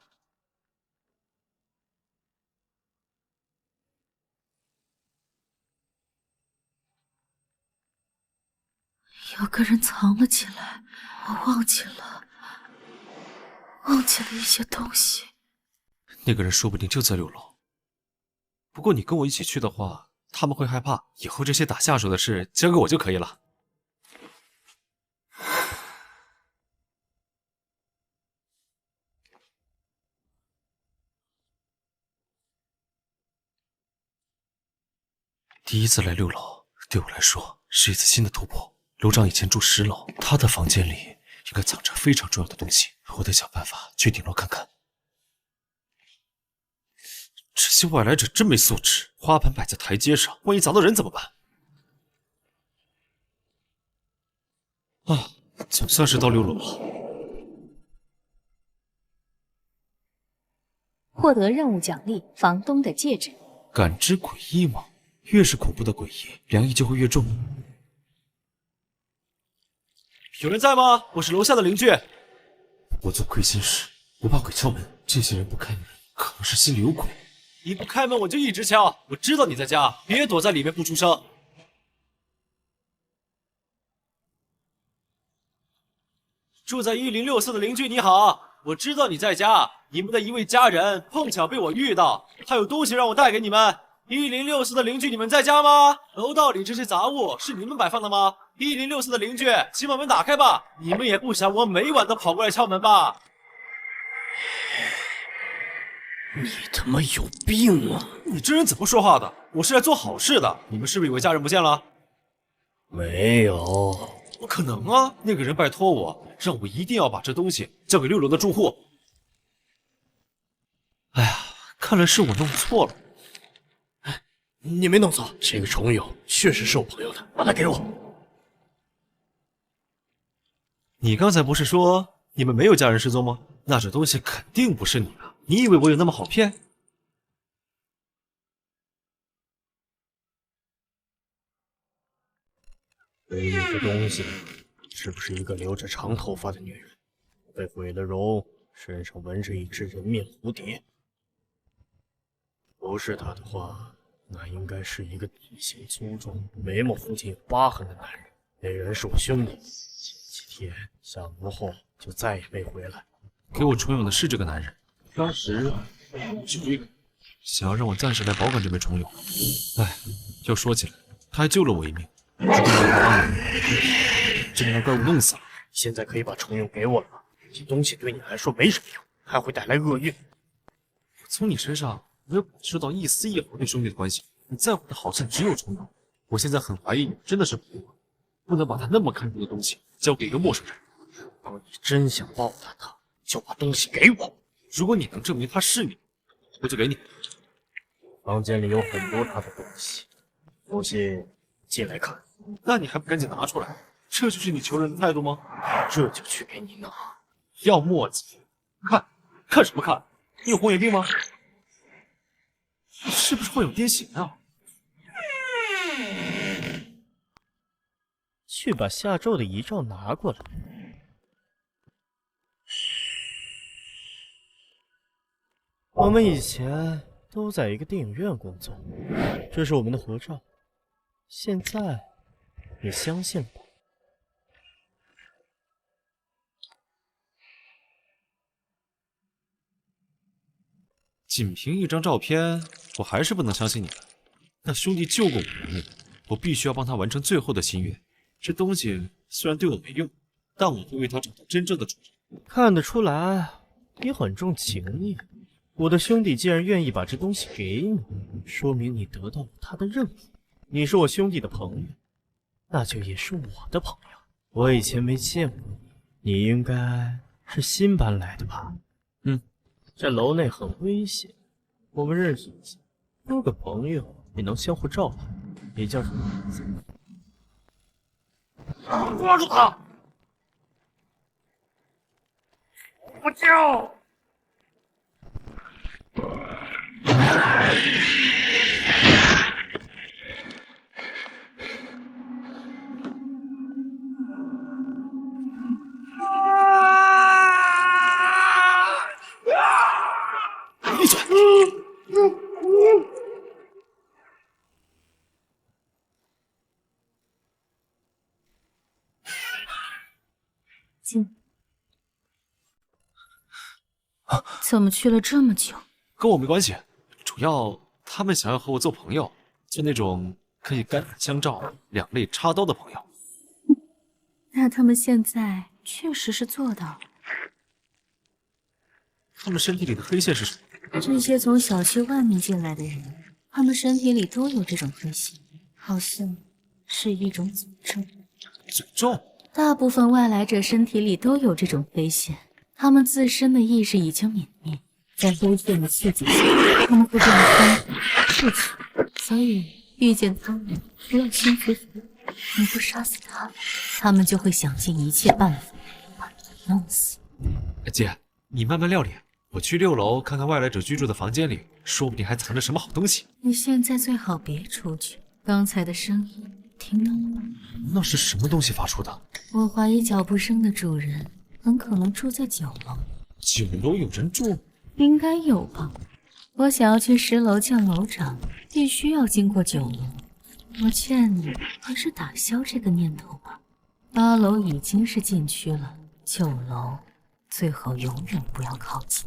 有个人藏了起来，我忘记了一些东西。那个人说不定就在6楼。不过你跟我一起去的话，他们会害怕，以后这些打下手的事交给我就可以了。第一次来6楼，对我来说是一次新的突破。楼长以前住10楼，他的房间里应该藏着非常重要的东西，我得想办法去顶楼看看。这些外来者真没素质，花盆摆在台阶上，万一砸到人怎么办？总算是到6楼了。获得任务奖励：房东的戒指。感知诡异吗？越是恐怖的诡异，凉意就会越重。有人在吗？我是楼下的邻居。我做亏心事，不怕鬼敲门。这些人不开门，可能是心里有鬼。你不开门，我就一直敲。我知道你在家，别躲在里面不出声。住在1064的邻居你好，我知道你在家。你们的一位家人碰巧被我遇到，他有东西让我带给你们。1064的邻居，你们在家吗？楼道里这些杂物是你们摆放的吗？1064的邻居，请把门打开吧。你们也不想我每晚都跑过来敲门吧？你他妈有病啊！你这人怎么说话的？我是来做好事的。你们是不是以为家人不见了？没有，不可能啊！那个人拜托我，让我一定要把这东西交给6楼的住户。哎呀，看来是我弄错了。你没弄错，这个虫蛹确实是我朋友的，把它给我。你刚才不是说你们没有家人失踪吗？那这东西肯定不是你的。你以为我有那么好骗？给你的东西是不是一个留着长头发的女人？被毁了容，身上纹着一只人面蝴蝶。不是她的话，那应该是一个体型粗壮、眉毛附近有疤痕的男人。那人是我兄弟，前几天下午后就再也没回来。给我虫蛹的是这个男人，当时想要让我暂时来保管这枚虫蛹。哎，要说起来，他还救了我一命。如果没有他帮我，真的让怪物弄死了。现在可以把虫蛹给我了吗？这东西对你来说没什么用，还会带来厄运。从你身上没有感受到一丝一毫对兄弟的关系，你在乎的好像只有虫蛹。我现在很怀疑你真的是朋友，不能把他那么看重的东西交给一个陌生人。如果你真想报答他，就把东西给我。如果你能证明他是你，我就给你。房间里有很多他的东西，不信进来看。那你还不赶紧拿出来？这就是你求人的态度吗？这就去给你拿。要墨迹？看什么看？你有红眼病吗？你是不是患有癫痫啊？去把下咒的遗照拿过来。我们以前都在一个电影院工作，这是我们的合照。现在你相信了吧？仅凭一张照片，我还是不能相信你的。那兄弟救过我的命，我必须要帮他完成最后的心愿。这东西虽然对我没用，但我会为他找到真正的主人。看得出来，你很重情义。我的兄弟既然愿意把这东西给你，说明你得到了他的认可。你是我兄弟的朋友，那就也是我的朋友。我以前没见过你，你应该是新搬来的吧？这楼内很危险，我们认识一下，多个朋友也能相互照料。你叫什么名字？抓住他！不叫！闭嘴！怎么去了这么久？跟我没关系，主要他们想要和我做朋友，就那种可以肝胆相照、两肋插刀的朋友。那他们现在确实是做到了。他们身体里的黑线是什么？这些从小区外面进来的人，他们身体里都有这种黑线，好像是一种诅咒。诅咒？大部分外来者身体里都有这种黑线，他们自身的意识已经泯灭，在黑线的刺激下，他们会变得疯狂嗜血。所以遇见他们，不要心服服，你不杀死他们，他们就会想尽一切办法把你弄死。姐，你慢慢料理。我去6楼看看外来者居住的房间里，说不定还藏着什么好东西。你现在最好别出去，刚才的声音听到了吗？那是什么东西发出的？我怀疑脚步声的主人很可能住在9楼。9楼有人住？应该有吧。我想要去10楼见楼长，必须要经过9楼。我劝你还是打消这个念头吧。8楼已经是禁区了，9楼最好永远不要靠近。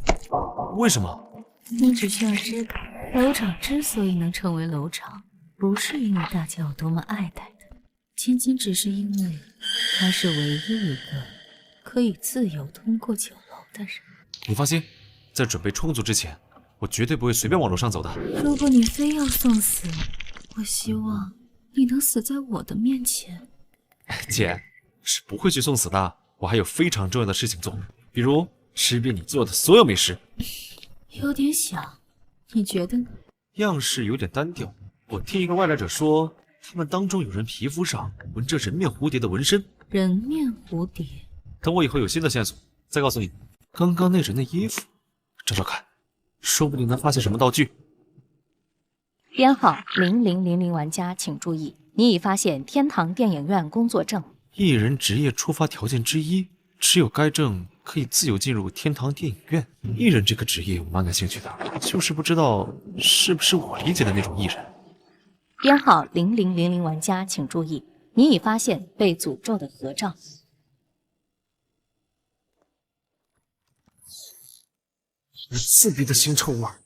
为什么？你只需要知道，楼长之所以能成为楼长，不是因为大家有多么爱戴他，仅仅只是因为他是唯一一个可以自由通过9楼的人。你放心，在准备充足之前，我绝对不会随便往楼上走的。如果你非要送死，我希望你能死在我的面前。姐，是不会去送死的，我还有非常重要的事情做，比如吃遍你做的所有美食。有点小，你觉得呢？样式有点单调。我听一个外来者说，他们当中有人皮肤上纹着人面蝴蝶的纹身。人面蝴蝶。等我以后有新的线索，再告诉你。刚刚那人的衣服，找找看，说不定能发现什么道具。编号0000玩家请注意，你已发现天堂电影院工作证。艺人职业触发条件之一，持有该证可以自由进入天堂电影院。艺人这个职业我蛮感兴趣的，就是不知道是不是我理解的那种艺人。编号0000玩家请注意，你已发现被诅咒的合照。刺鼻的腥臭味儿，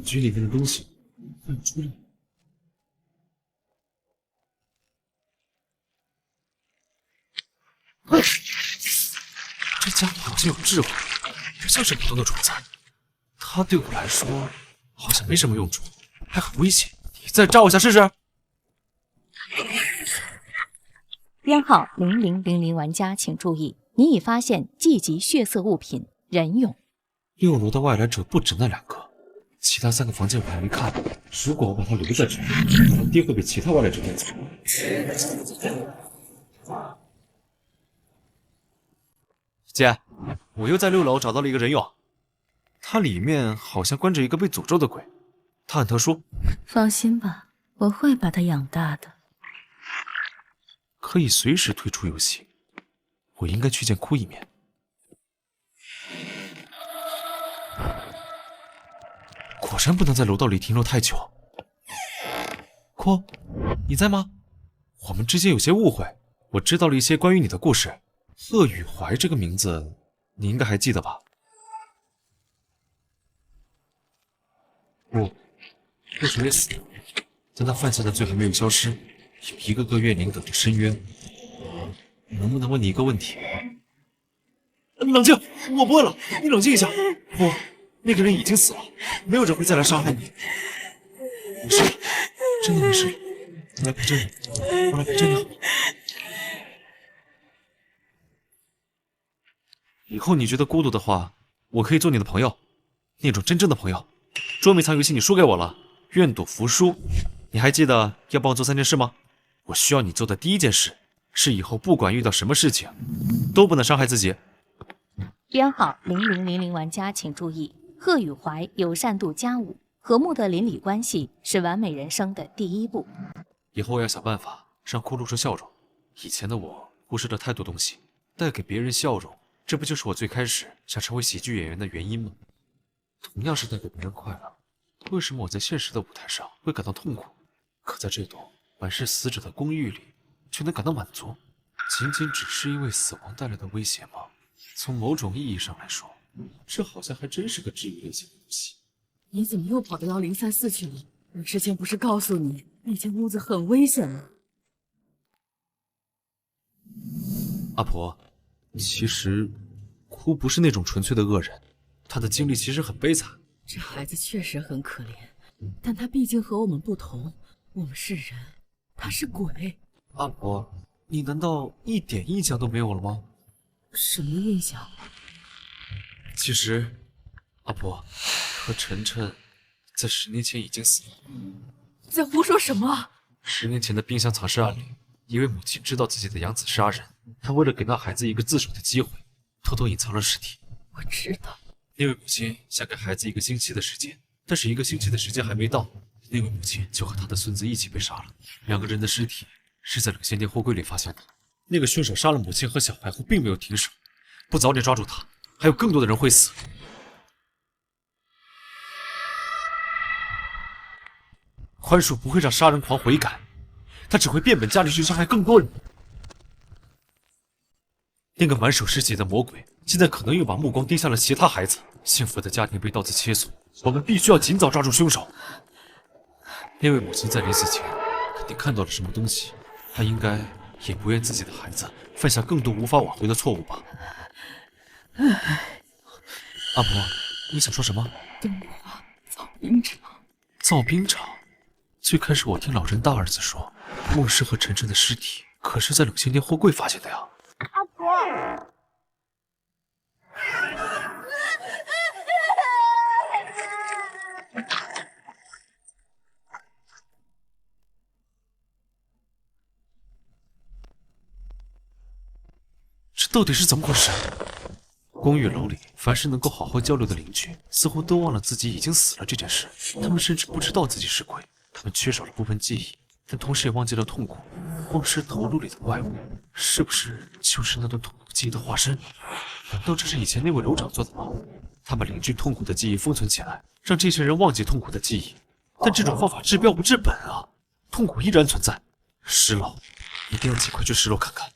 局里面的东西快出来。这家伙好像有智慧，不像是普通的虫子。他对我来说好像没什么用处，还很危险。你再扎我下试试。编号0000玩家请注意，你已发现季级血色物品人俑。6楼的外来者不止那2个，其他3个房间我还没看。如果我把他留在这里，我爹会被其他外来者带走。姐，我又在6楼找到了一个人俑，它里面好像关着一个被诅咒的鬼，它很特殊。放心吧，我会把它养大的。可以随时退出游戏，我应该去见哭一面。果然不能在楼道里停留太久。哭，你在吗？我们之间有些误会，我知道了一些关于你的故事。贺雨怀这个名字，你应该还记得吧？为什么也死了？但他犯下的罪还没有消失，有一个个怨灵等着申冤。能不能问你一个问题？冷静，我不问了，你冷静一下。不，那个人已经死了，没有人会再来伤害你。没事，真的没事。我来陪着你，我来陪着你好吗？以后你觉得孤独的话，我可以做你的朋友，那种真正的朋友。捉迷藏游戏你输给我了，愿赌服输。你还记得要帮我做3件事吗？我需要你做的第1件事是以后不管遇到什么事情，都不能伤害自己。编号0000玩家请注意，贺雨怀友善度+5，和睦的邻里关系是完美人生的第1步。以后我要想办法让哭露出笑容。以前的我忽视了太多东西，带给别人笑容，这不就是我最开始想成为喜剧演员的原因吗？同样是带给别人快乐，为什么我在现实的舞台上会感到痛苦，可在这栋满是死者的公寓里却能感到满足？仅仅只是因为死亡带来的威胁吗？从某种意义上来说，这好像还真是个治愈类型的东西。你怎么又跑到1034去了？我之前不是告诉你那间屋子很危险吗？阿婆，其实哭不是那种纯粹的恶人，他的经历其实很悲惨。这孩子确实很可怜，但他毕竟和我们不同，我们是人，他是鬼。阿婆，你难道一点印象都没有了吗？什么印象？其实，阿婆和晨晨在10年前已经死了。在胡说什么？10年前的冰箱藏尸案里，一位母亲知道自己的养子杀人，她为了给那孩子一个自首的机会，偷偷隐藏了尸体。我知道。那位母亲想给孩子1个星期的时间，但是1个星期的时间还没到，那位母亲就和她的孙子一起被杀了。2个人的尸体是在冷鲜店货柜里发现的。那个凶手杀了母亲和小孩后并没有停手，不早点抓住他，还有更多的人会死。宽恕不会让杀人狂悔改，他只会变本加厉去伤害更多人。那个满手是血的魔鬼，现在可能又把目光盯向了其他孩子。幸福的家庭被刀子切碎，我们必须要尽早抓住凶手。那位母亲在临死前肯定看到了什么东西，她应该也不愿自己的孩子犯下更多无法挽回的错误吧。阿婆，你想说什么？等我造冰场。造冰场？最开始我听老人大儿子说，孟氏和晨晨的尸体可是在冷鲜店货柜发现的呀。阿婆，到底是怎么回事？公寓楼里，凡是能够好好交流的邻居，似乎都忘了自己已经死了这件事。他们甚至不知道自己是鬼，他们缺少了部分记忆，但同时也忘记了痛苦。梦师头颅里的怪物，是不是就是那段痛苦记忆的化身？难道这是以前那位楼长做的吗？他把邻居痛苦的记忆封存起来，让这些人忘记痛苦的记忆。但这种方法治标不治本啊，痛苦依然存在。10楼，一定要尽快去10楼看看。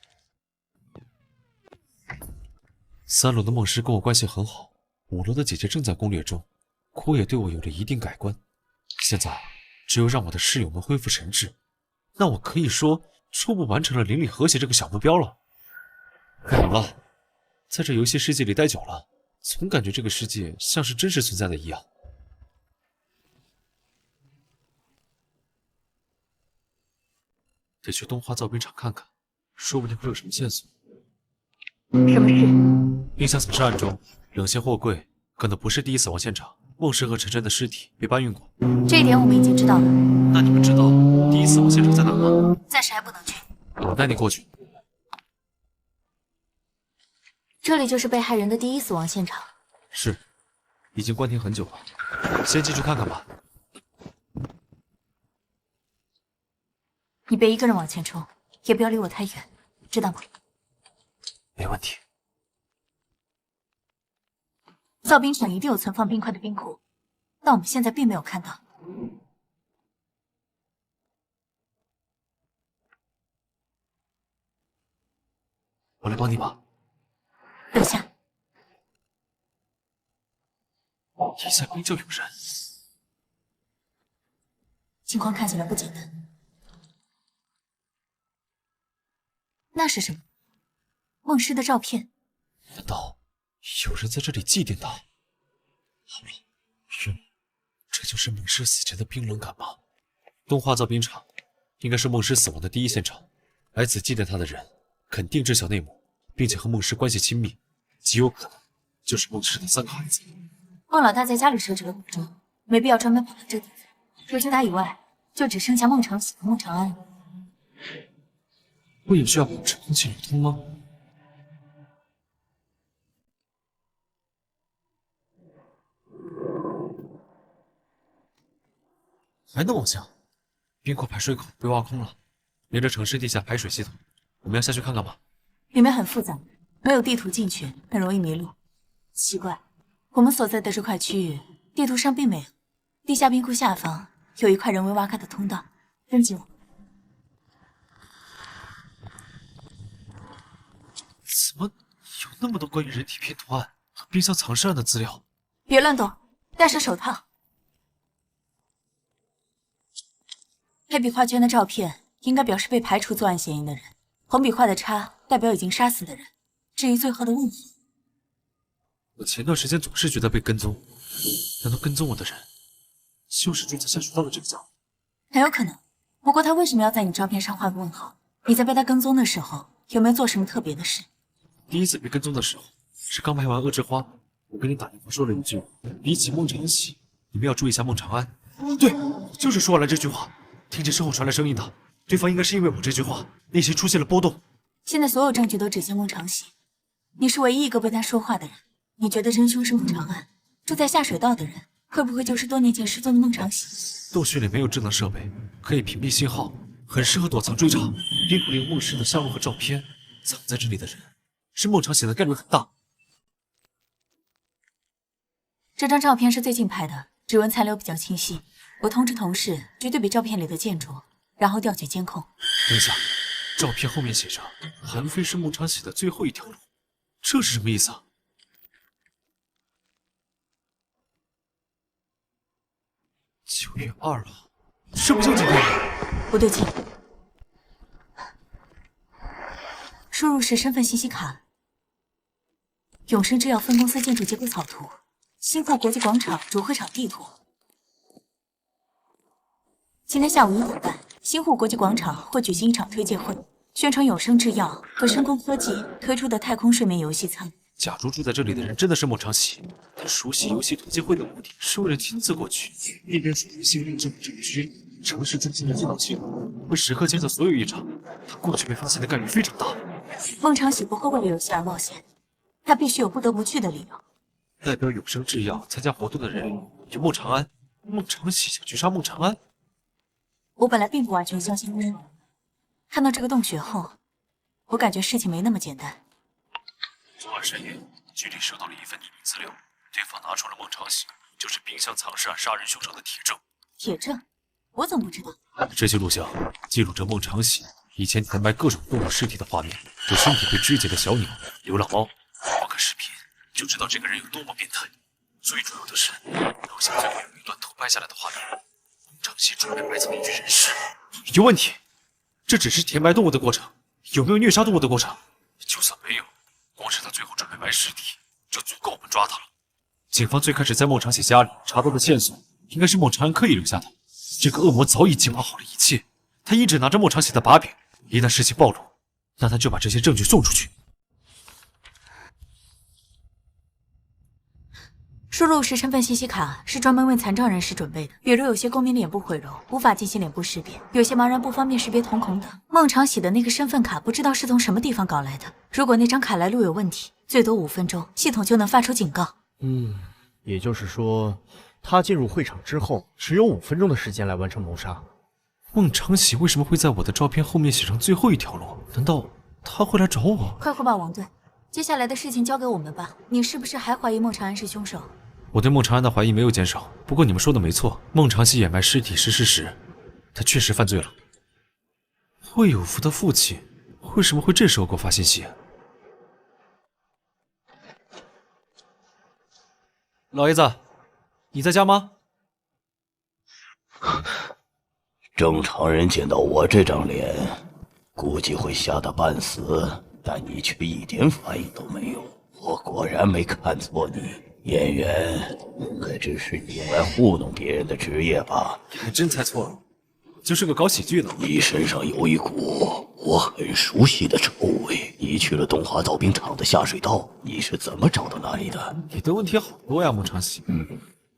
3楼的梦师跟我关系很好，5楼的姐姐正在攻略中，哭也对我有了一定改观。现在只有让我的室友们恢复神智，那我可以说初步完成了邻里和谐这个小目标了。该懂了，在这游戏世界里待久了，总感觉这个世界像是真实存在的一样。得去东华造冰厂看看，说不定会有什么线索。什么事？冰箱藏尸案中，冷线货柜可能不是第一死亡现场，梦石和晨晨的尸体被搬运过。这一点我们已经知道了。那你们知道第一死亡现场在哪吗？暂时还不能去。我带你过去。这里就是被害人的第一死亡现场。是，已经关停很久了，先进去看看吧。你别一个人往前冲，也不要离我太远，知道吗？没问题。造冰厂一定有存放冰块的冰库，但我们现在并没有看到。我来帮你吧。等下，一下冰窖有人，情况看起来不简单。那是什么？梦师的照片？难道有人在这里祭奠他？好了，是吗？这就是梦师死前的冰冷感吗？东华造冰厂应该是梦师死亡的第一现场，来此祭奠他的人肯定知晓内幕，并且和梦师关系亲密，极有可能就是梦师的3个孩子。孟老大在家里设置了古咒，没必要专门跑到这里。除去他以外，就只剩下孟长喜和孟长安。不也需要保持空气流通吗？还能往下？冰库排水口被挖空了，连着城市地下排水系统，我们要下去看看吗？里面很复杂，没有地图进去很容易迷路。奇怪，我们所在的这块区域地图上并没有。地下冰库下方有一块人为挖开的通道，跟紧我。怎么有那么多关于人体拼图案和冰箱藏尸案的资料？别乱动，戴上手套。黑笔画圈的照片应该表示被排除作案嫌疑的人，红笔画的叉代表已经杀死的人。至于最后的问题，我前段时间总是觉得被跟踪，难道跟踪我的人就是住在下水道的这个角？很有可能。不过他为什么要在你照片上画个问号？你在被他跟踪的时候有没有做什么特别的事？第一次被跟踪的时候是刚拍完《恶之花》，我跟你打电话说了一句，比起孟长喜，你们要注意一下孟长安。对，就是说完了这句话，听见身后传来声音的，对方应该是因为我这句话内心出现了波动。现在所有证据都指向孟长喜，你是唯一一个被他说话的人。你觉得真凶是孟长安？住在下水道的人会不会就是多年前失踪的孟长喜？洞穴里没有智能设备，可以屏蔽信号，很适合躲藏追查。冰库里有孟氏的相簿和照片，藏在这里的人是孟长喜的概率很大。这张照片是最近拍的，指纹残留比较清晰。我通知同事去对比照片里的建筑，然后调取监控。等一下，照片后面写着韩非是孟长喜的最后一条路，这是什么意思啊？9月2号，这不就今天？不对劲。输入时身份信息卡。永生制药分公司建筑结构草图，新富国际广场主会场地图。今天下午1点半，新富国际广场会举行一场推介会，宣传永生制药和深空科技推出的太空睡眠游戏舱。假如住在这里的人真的是孟长喜，他熟悉游戏推介会的目的是为了亲自过去，一边属于新认证证区，城市中心的电脑系统会时刻监测所有异常，他过去被发现的概率非常大。孟长喜不会为了游戏而冒险，他必须有不得不去的理由。代表永生制药参加活动的人有孟长安、孟长喜想去杀孟长安。我本来并不完全相信阴谋，看到这个洞穴后，我感觉事情没那么简单。昨晚深夜，局里收到了一份匿名资料，对方拿出了孟长喜就是冰箱藏尸案杀人凶手的铁证。铁证？我怎么不知道？这些录像记录着孟长喜以前填埋各种动物尸体的画面，有身体被肢解的小鸟、流浪猫。光看视频就知道这个人有多么变态。最主要的是，录像最后有一段偷拍下来的画面，孟长喜准备埋藏一具人尸。有问题，这只是填埋动物的过程，有没有虐杀动物的过程？就算没有，光是他最后准备埋尸体，就足够我们抓他了。警方最开始在孟长喜家里查到的线索，应该是孟长安刻意留下的。这个恶魔早已计划好了一切，他一直拿着孟长喜的把柄，一旦事情暴露，那他就把这些证据送出去。输入式身份信息卡是专门为残障人士准备的，比如有些公民脸部毁容，无法进行脸部识别；有些盲人不方便识别瞳孔等。孟长喜的那个身份卡不知道是从什么地方搞来的，如果那张卡来路有问题，最多5分钟，系统就能发出警告。也就是说，他进入会场之后，只有5分钟的时间来完成谋杀。孟长喜为什么会在我的照片后面写上最后一条路？难道他会来找我？快汇报王队，接下来的事情交给我们吧。你是不是还怀疑孟长安是凶手？我对孟长安的怀疑没有减少，不过你们说的没错，孟长喜掩埋尸体是事实，他确实犯罪了。魏有福的父亲为什么会这时候给我发信息？老爷子，你在家吗？正常人见到我这张脸，估计会吓得半死，但你却一点反应都没有。我果然没看错你，演员该只是你用来糊弄别人的职业吧？你还真猜错了，就是个搞喜剧的。你身上有一股我很熟悉的臭味。你去了东华造冰厂的下水道，你是怎么找到那里的？你的问题好多呀，孟长喜。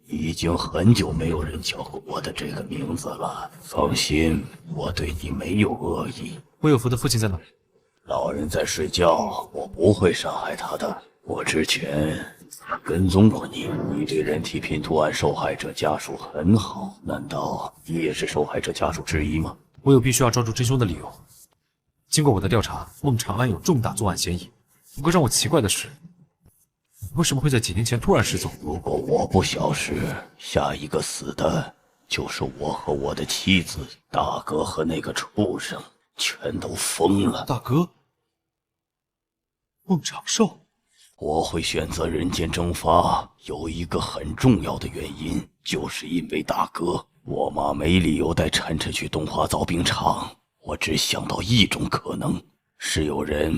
已经很久没有人叫过我的这个名字了。放心，我对你没有恶意。魏有福的父亲在哪里？老人在睡觉，我不会伤害他的。我之前跟踪过你，你对人体拼图案受害者家属很好，难道你也是受害者家属之一吗？我有必须要抓住真凶的理由。经过我的调查，孟长安有重大作案嫌疑。不过让我奇怪的是，为什么会在几年前突然失踪？如果我不消失，下一个死的就是我和我的妻子。大哥和那个畜生全都疯了。大哥，孟长寿。我会选择人间蒸发，有一个很重要的原因，就是因为大哥。我妈没理由带晨晨去东华造冰厂，我只想到一种可能，是有人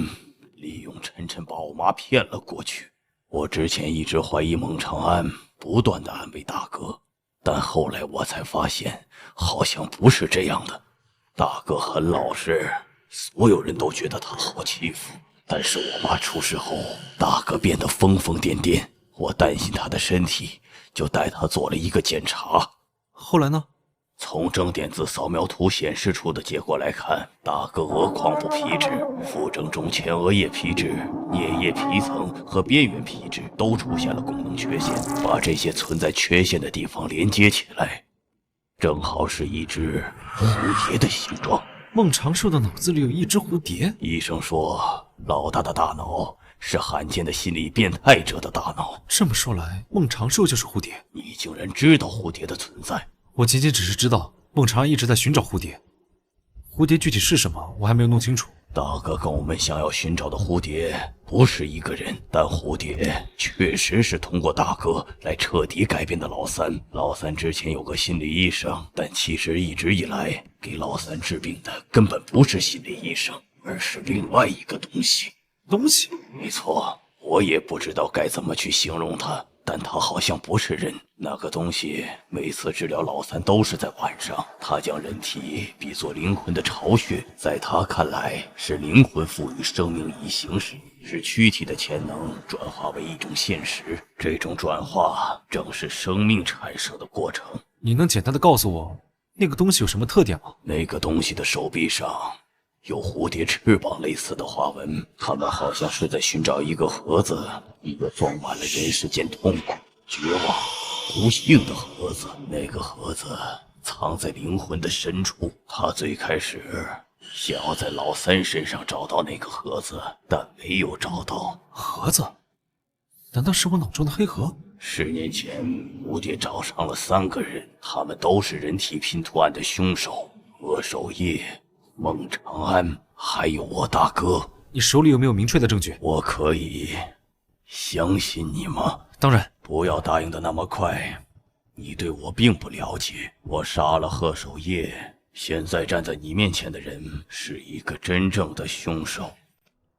利用晨晨把我妈骗了过去。我之前一直怀疑孟长安不断的安慰大哥，但后来我才发现，好像不是这样的。大哥很老实，所有人都觉得他好欺负。但是我妈出事后，大哥变得疯疯癫癫，我担心他的身体，就带他做了一个检查。后来呢？从正电子扫描图显示出的结果来看，大哥额眶部皮质、腹正中前额叶皮质、颞叶皮层和边缘皮质都出现了功能缺陷。把这些存在缺陷的地方连接起来，正好是一只蝴蝶的形状。孟长寿的脑子里有一只蝴蝶。医生说，老大的大脑是罕见的心理变态者的大脑。这么说来，孟长寿就是蝴蝶。你竟然知道蝴蝶的存在？我仅仅只是知道孟长安一直在寻找蝴蝶。蝴蝶具体是什么，我还没有弄清楚。大哥跟我们想要寻找的蝴蝶不是一个人，但蝴蝶确实是通过大哥来彻底改变的老三。老三之前有个心理医生，但其实一直以来给老三治病的根本不是心理医生，而是另外一个东西。东西？没错，我也不知道该怎么去形容它，但它好像不是人。那个东西每次治疗老三都是在晚上，他将人体比作灵魂的巢穴，在他看来是灵魂赋予生命以形式，使躯体的潜能转化为一种现实。这种转化正是生命产生的过程。你能简单的告诉我那个东西有什么特点吗？那个东西的手臂上有蝴蝶翅膀类似的花纹，他们好像是在寻找一个盒子，一个装满了人世间痛苦、绝望、不幸的盒子。那个盒子藏在灵魂的深处。他最开始想要在老三身上找到那个盒子，但没有找到。盒子？难道是我脑中的黑盒？10年前，蝴蝶找上了3个人，他们都是人体拼图案的凶手：何守业、孟长安，还有我大哥。你手里有没有明确的证据？我可以相信你吗？当然。不要答应的那么快，你对我并不了解。我杀了贺守业，现在站在你面前的人是一个真正的凶手。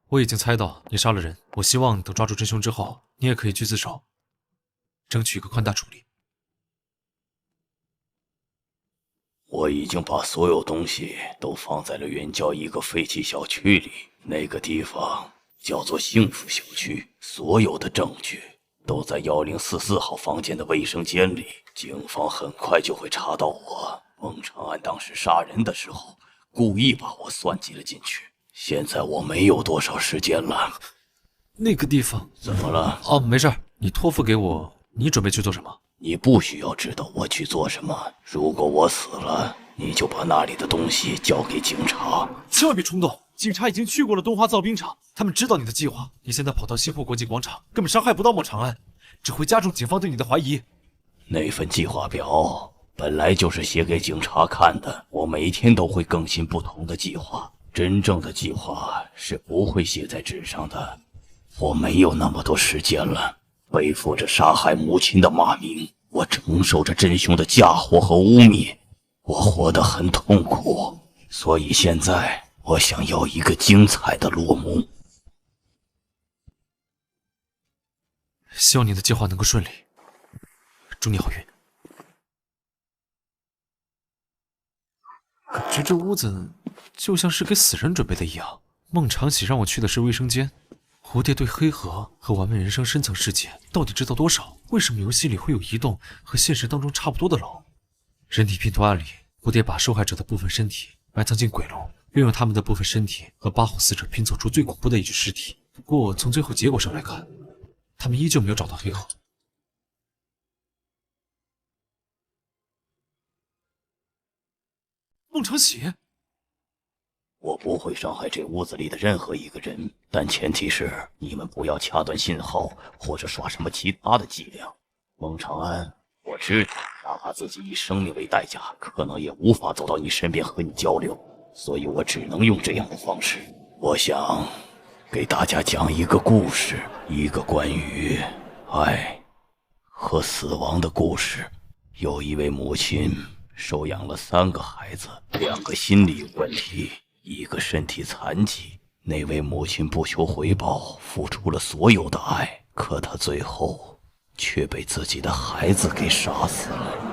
我已经猜到你杀了人，我希望等抓住真凶之后，你也可以去自首，争取一个宽大处理。我已经把所有东西都放在了远郊一个废弃小区里，那个地方叫做幸福小区，所有的证据都在1044号房间的卫生间里，警方很快就会查到我。孟长安当时杀人的时候，故意把我算计了进去。现在我没有多少时间了。那个地方怎么了？哦，没事，你托付给我，你准备去做什么？你不需要知道我去做什么。如果我死了，你就把那里的东西交给警察。千万别冲动，警察已经去过了东华造冰厂，他们知道你的计划。你现在跑到新货国际广场，根本伤害不到孟长安，只会加重警方对你的怀疑。那份计划表本来就是写给警察看的，我每天都会更新不同的计划。真正的计划是不会写在纸上的。我没有那么多时间了，背负着杀害母亲的骂名，我承受着真凶的嫁祸和污蔑，我活得很痛苦。所以现在我想要一个精彩的落幕。希望你的计划能够顺利，祝你好运。感觉这屋子就像是给死人准备的一样。孟长喜让我去的是卫生间。蝴蝶对黑盒和完美人生深层世界到底知道多少？为什么游戏里会有一栋和现实当中差不多的楼？人体拼图案里，蝴蝶把受害者的部分身体埋藏进鬼笼，运用他们的部分身体和8号死者拼凑出最恐怖的一具尸体。不过从最后结果上来看，他们依旧没有找到黑盒。孟长喜，我不会伤害这屋子里的任何一个人，但前提是你们不要掐断信号或者耍什么其他的伎俩。孟长安，我知道哪怕自己以生命为代价，可能也无法走到你身边和你交流，所以我只能用这样的方式。我想给大家讲一个故事，一个关于爱和死亡的故事。有一位母亲收养了3个孩子，2个心理有问题，1个身体残疾。那位母亲不求回报，付出了所有的爱，可她最后却被自己的孩子给杀死了。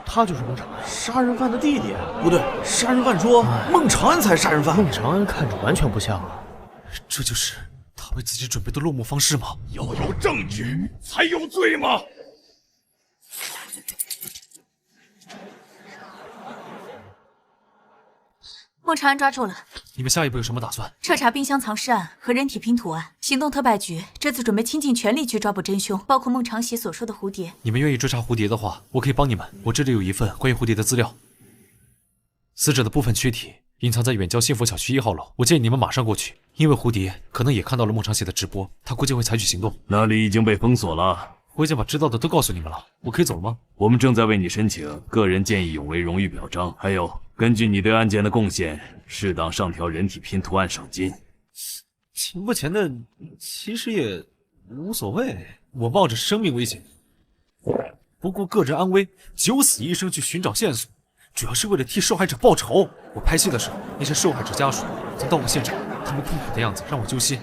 他就是孟长安，杀人犯的弟弟。不对，杀人犯说孟长安才是杀人犯。孟长安看着完全不像啊。这就是他为自己准备的落幕方式吗？要有证据才有罪吗？孟长安抓住了。你们下一步有什么打算？彻查冰箱藏尸案和人体拼图案。行动特派局这次准备倾尽全力去抓捕真凶，包括孟长喜所说的蝴蝶。你们愿意追查蝴蝶的话，我可以帮你们。我这里有一份关于蝴蝶的资料，死者的部分躯体隐藏在远郊幸福小区1号楼。我建议你们马上过去，因为蝴蝶可能也看到了孟长喜的直播，他估计会采取行动。那里已经被封锁了。我已经把知道的都告诉你们了，我可以走了吗？我们正在为你申请个人见义勇为荣誉表彰，还有根据你对案件的贡献，适当上调人体拼图案赏金。钱不钱的其实也无所谓，我冒着生命危险，不顾个人安危，九死一生去寻找线索，主要是为了替受害者报仇。我拍戏的时候，那些受害者家属曾到过现场，他们痛苦的样子让我揪心。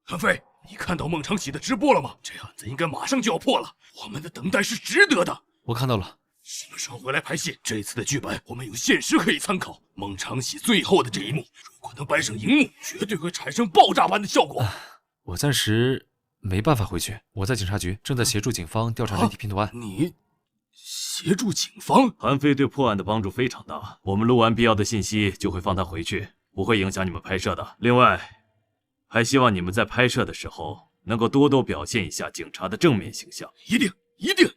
韩飞，你看到孟长喜的直播了吗？这案子应该马上就要破了，我们的等待是值得的。我看到了，什么时候回来拍戏？这次的剧本我们有现实可以参考。孟长喜最后的这一幕，如果能搬上荧幕，绝对会产生爆炸般的效果。我暂时没办法回去，我在警察局正在协助警方调查人体拼图案。你协助警方？韩飞对破案的帮助非常大，我们录完必要的信息就会放他回去，不会影响你们拍摄的。另外，还希望你们在拍摄的时候能够多多表现一下警察的正面形象。一定，一定。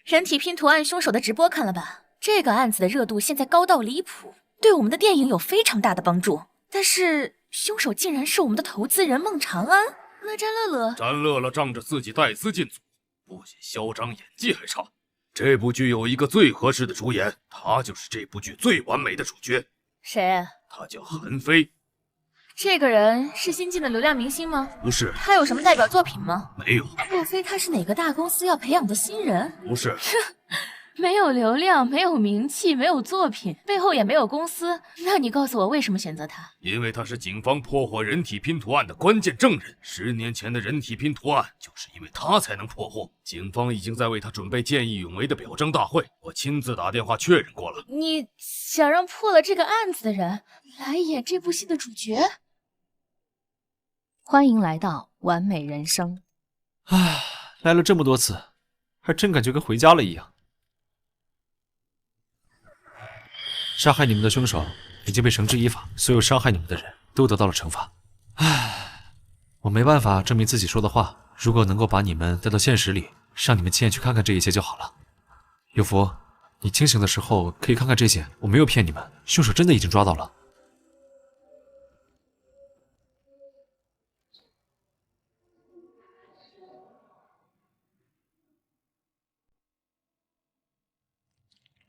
人体拼图案凶手的直播看了吧？这个案子的热度现在高到离谱，对我们的电影有非常大的帮助。但是凶手竟然是我们的投资人孟长安，那詹乐乐……詹乐乐仗着自己带资进组，不仅嚣张，演技还差。这部剧有一个最合适的主演，他就是这部剧最完美的主角。谁？他叫韩飞。这个人是新晋的流量明星吗？不是。他有什么代表作品吗？没有。莫非他是哪个大公司要培养的新人？不是。没有流量，没有名气，没有作品，背后也没有公司。那你告诉我为什么选择他？因为他是警方破获人体拼图案的关键证人。10年前的人体拼图案就是因为他才能破获。警方已经在为他准备见义勇为的表彰大会，我亲自打电话确认过了。你想让破了这个案子的人来演这部戏的主角？欢迎来到完美人生。唉，来了这么多次，还真感觉跟回家了一样。杀害你们的凶手已经被绳之以法，所有伤害你们的人都得到了惩罚。唉，我没办法证明自己说的话，如果能够把你们带到现实里，让你们亲眼去看看这一切就好了。有福，你清醒的时候可以看看这些，我没有骗你们，凶手真的已经抓到了。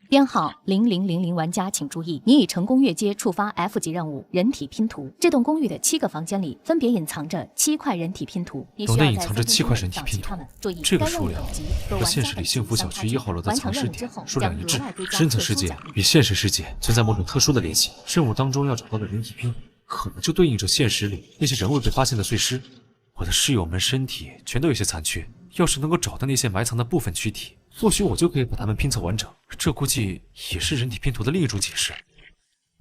编号0000玩家请注意，你已成功越阶触发 F 级任务人体拼图。这栋公寓的7个房间里分别隐藏着7块人体拼图，你需要在楼内隐藏着7块人体拼图，注意这个数量和现实里幸福小区1号楼的藏尸点数量一致。深层世界与现实世界存在某种特殊的联系，任务当中要找到的人体拼图，可能就对应着现实里那些人未被发现的碎尸。我的室友们身体全都有些残缺，要是能够找到那些埋藏的部分躯体，或许我就可以把它们拼凑完整。这估计也是人体拼图的另一种解释。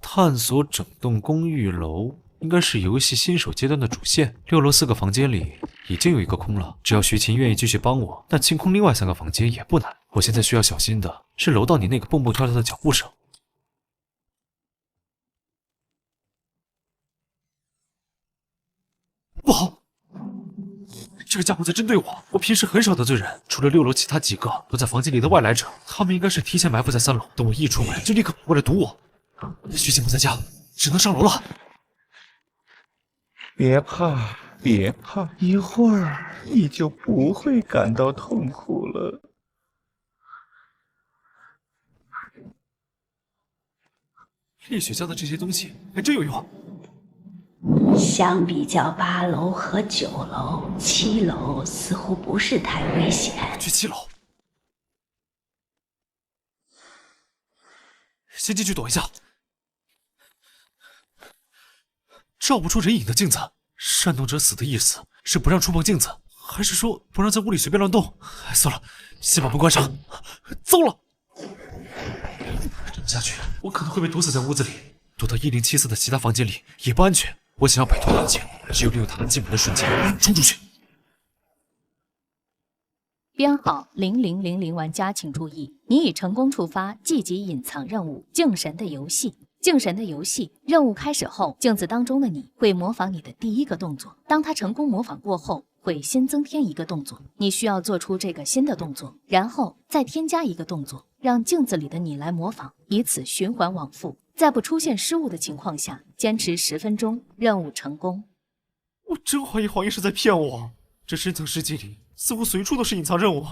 探索整栋公寓楼应该是游戏新手阶段的主线。6楼4个房间里已经有一个空了，只要徐琴愿意继续帮我，那清空另外3个房间也不难。我现在需要小心的是楼道里那个蹦蹦跳跳的脚步声。不好！这个家伙在针对我。我平时很少得罪人，除了6楼其他几个都在房间里的外来者，他们应该是提前埋伏在3楼，等我一出门就立刻跑过来堵我。徐静不在家，只能上楼了。别怕，别怕，一会儿你就不会感到痛苦了。烈血教的这些东西还真有用。相比较8楼和9楼，7楼似乎不是太危险。去7楼，先进去躲一下。照不出人影的镜子，煽动者死的意思是不让触碰镜子，还是说不让在屋里随便乱动？算了，先把门关上。糟了，这么下去，我可能会被毒死在屋子里，躲到1074的其他房间里也不安全。我想要摆脱环境，只有利用他们进门的瞬间冲出去。编号0000玩家请注意，你已成功触发G级隐藏任务镜神的游戏。镜神的游戏任务开始后，镜子当中的你会模仿你的第一个动作，当他成功模仿过后，会新增添一个动作，你需要做出这个新的动作，然后再添加一个动作，让镜子里的你来模仿，以此循环往复。在不出现失误的情况下，坚持10分钟，任务成功。我真怀疑黄奕是在骗我，这深层世界里似乎随处都是隐藏任务。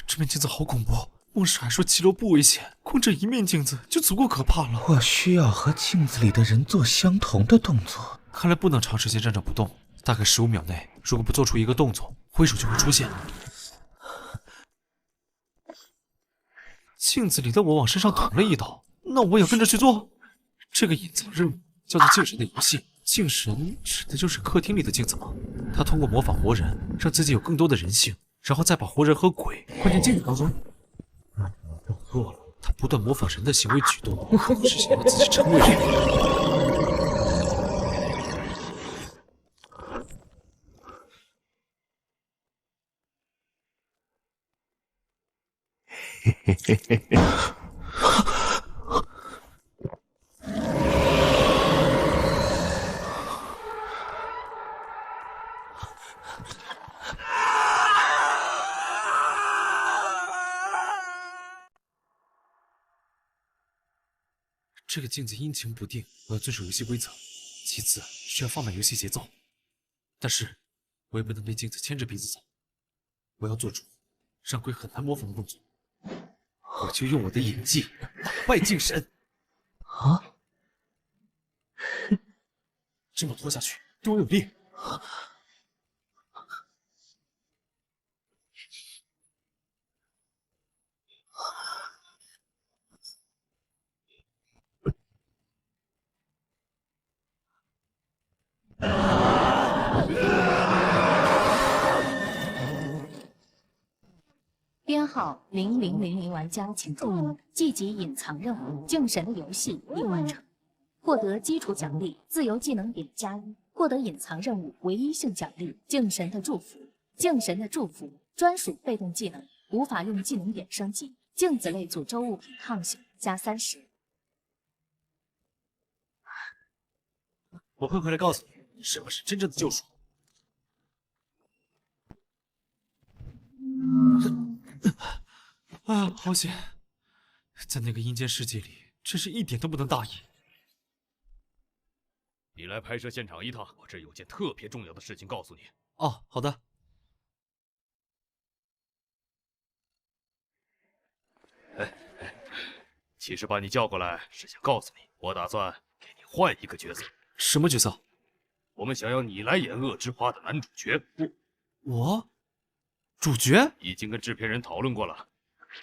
这面镜子好恐怖，孟氏还说7楼不危险，光这一面镜子就足够可怕了。我需要和镜子里的人做相同的动作。看来不能长时间站着不动，大概15秒内，如果不做出一个动作，挥手就会出现。镜子里的我往身上捅了一刀，那我也跟着去做。这个隐藏任务叫做镜神的游戏，镜神指的就是客厅里的镜子吗？他通过模仿活人，让自己有更多的人性，然后再把活人和鬼关进镜子当中。搞错了，他不断模仿人的行为举动，是想要自己成为人。嘿嘿嘿嘿嘿。这个镜子阴晴不定，我要遵守游戏规则。其次是要放慢游戏节奏，但是我也不能被镜子牵着鼻子走。我要做出让鬼很难模仿的动作，我就用我的演技打败镜神。啊！这么拖下去对我有利。编号0000玩家请注意，积极隐藏任务镜神的游戏已完成，获得基础奖励自由技能点+1，获得隐藏任务唯一性奖励镜神的祝福。镜神的祝福专属被动技能，无法用技能点升级。镜子类诅咒物品抗性+30。我会回来告诉你什么是真正的救赎。啊，好险！在那个阴间世界里，真是一点都不能大意。你来拍摄现场一趟，我这有件特别重要的事情告诉你。哦，好的。其实把你叫过来是想告诉你，我打算给你换一个角色。什么角色？我们想要你来演《恶之花》的男主角。我？主角？已经跟制片人讨论过了，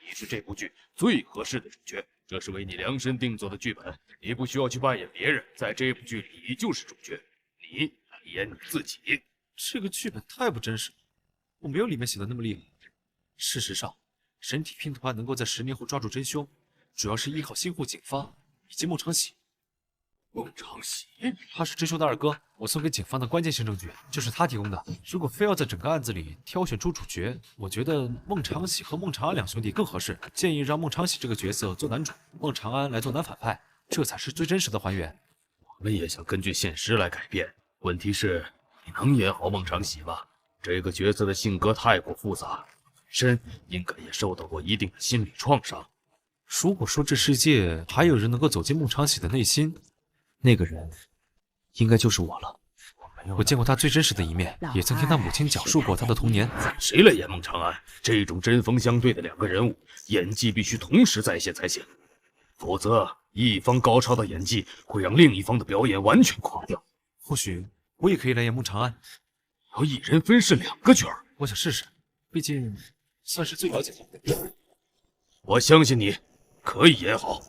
你是这部剧最合适的主角。这是为你量身定做的剧本，你不需要去扮演别人，在这部剧里你就是主角，你来演你自己。这个剧本太不真实了，我没有里面写的那么厉害。事实上，神体拼图案能够在10年后抓住真凶，主要是依靠星户警方以及孟长喜。孟长喜，他是真凶的二哥，我送给警方的关键性证据就是他提供的。如果非要在整个案子里挑选出主角，我觉得孟长喜和孟长安两兄弟更合适。建议让孟长喜这个角色做男主，孟长安来做男反派，这才是最真实的还原。我们也想根据现实来改变，问题是你能演好孟长喜吗？这个角色的性格太过复杂，本身应该也受到过一定的心理创伤。如果说这世界还有人能够走进孟长喜的内心，那个人应该就是我了。我见过他最真实的一面，也曾听他母亲讲述过他的童年。谁来演孟长安？这种针锋相对的两个人物，演技必须同时在线才行，否则一方高超的演技会让另一方的表演完全垮掉。或许我也可以来演孟长安，要一人分饰2个角儿。我想试试，毕竟算是最了解他的。我相信你可以演好。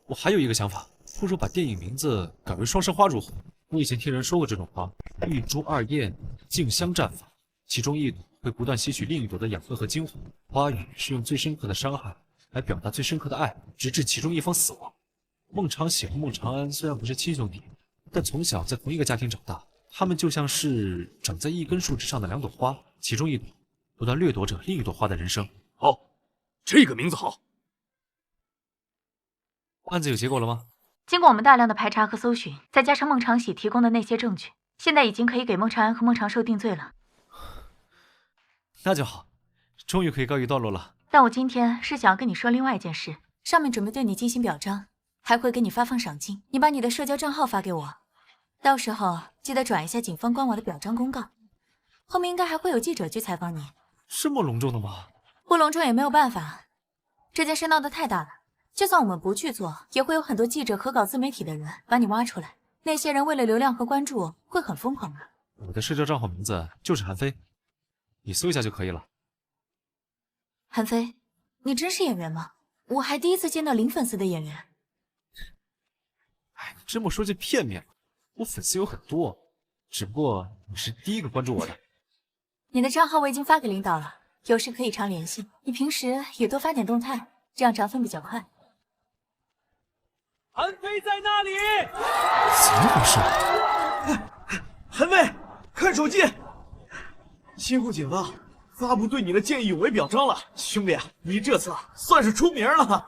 我还有一个想法，不如把电影名字改为双生花如何？我以前听人说过这种花，一株二叶竞相绽放，其中一朵会不断吸取另一朵的养分和精华。花语是用最深刻的伤害来表达最深刻的爱，直至其中一方死亡。孟长喜和孟长安虽然不是亲兄弟，但从小在同一个家庭长大，他们就像是长在一根树枝上的2朵花，其中一朵不断掠夺着另一朵花的人生。好，这个名字好。案子有结果了吗？经过我们大量的排查和搜寻，再加上孟长喜提供的那些证据，现在已经可以给孟长安和孟长寿定罪了。那就好，终于可以告一段落了。但我今天是想要跟你说另外一件事，上面准备对你进行表彰，还会给你发放赏金。你把你的社交账号发给我，到时候记得转一下警方官网的表彰公告。后面应该还会有记者去采访你。这么隆重的吗？不隆重也没有办法，这件事闹得太大了。就算我们不去做，也会有很多记者和搞自媒体的人把你挖出来。那些人为了流量和关注，会很疯狂的。我的社交账号名字就是韩非，你搜一下就可以了。韩非，你真是演员吗？我还第一次见到零粉丝的演员。哎，你这么说就片面了。我粉丝有很多，只不过你是第一个关注我的。你的账号我已经发给领导了，有事可以常联系。你平时也多发点动态，这样涨粉比较快。韩非在那里？怎么回事？韩非，看手机！新户警方发布对你的建议有为表彰了，兄弟，你这次算是出名了。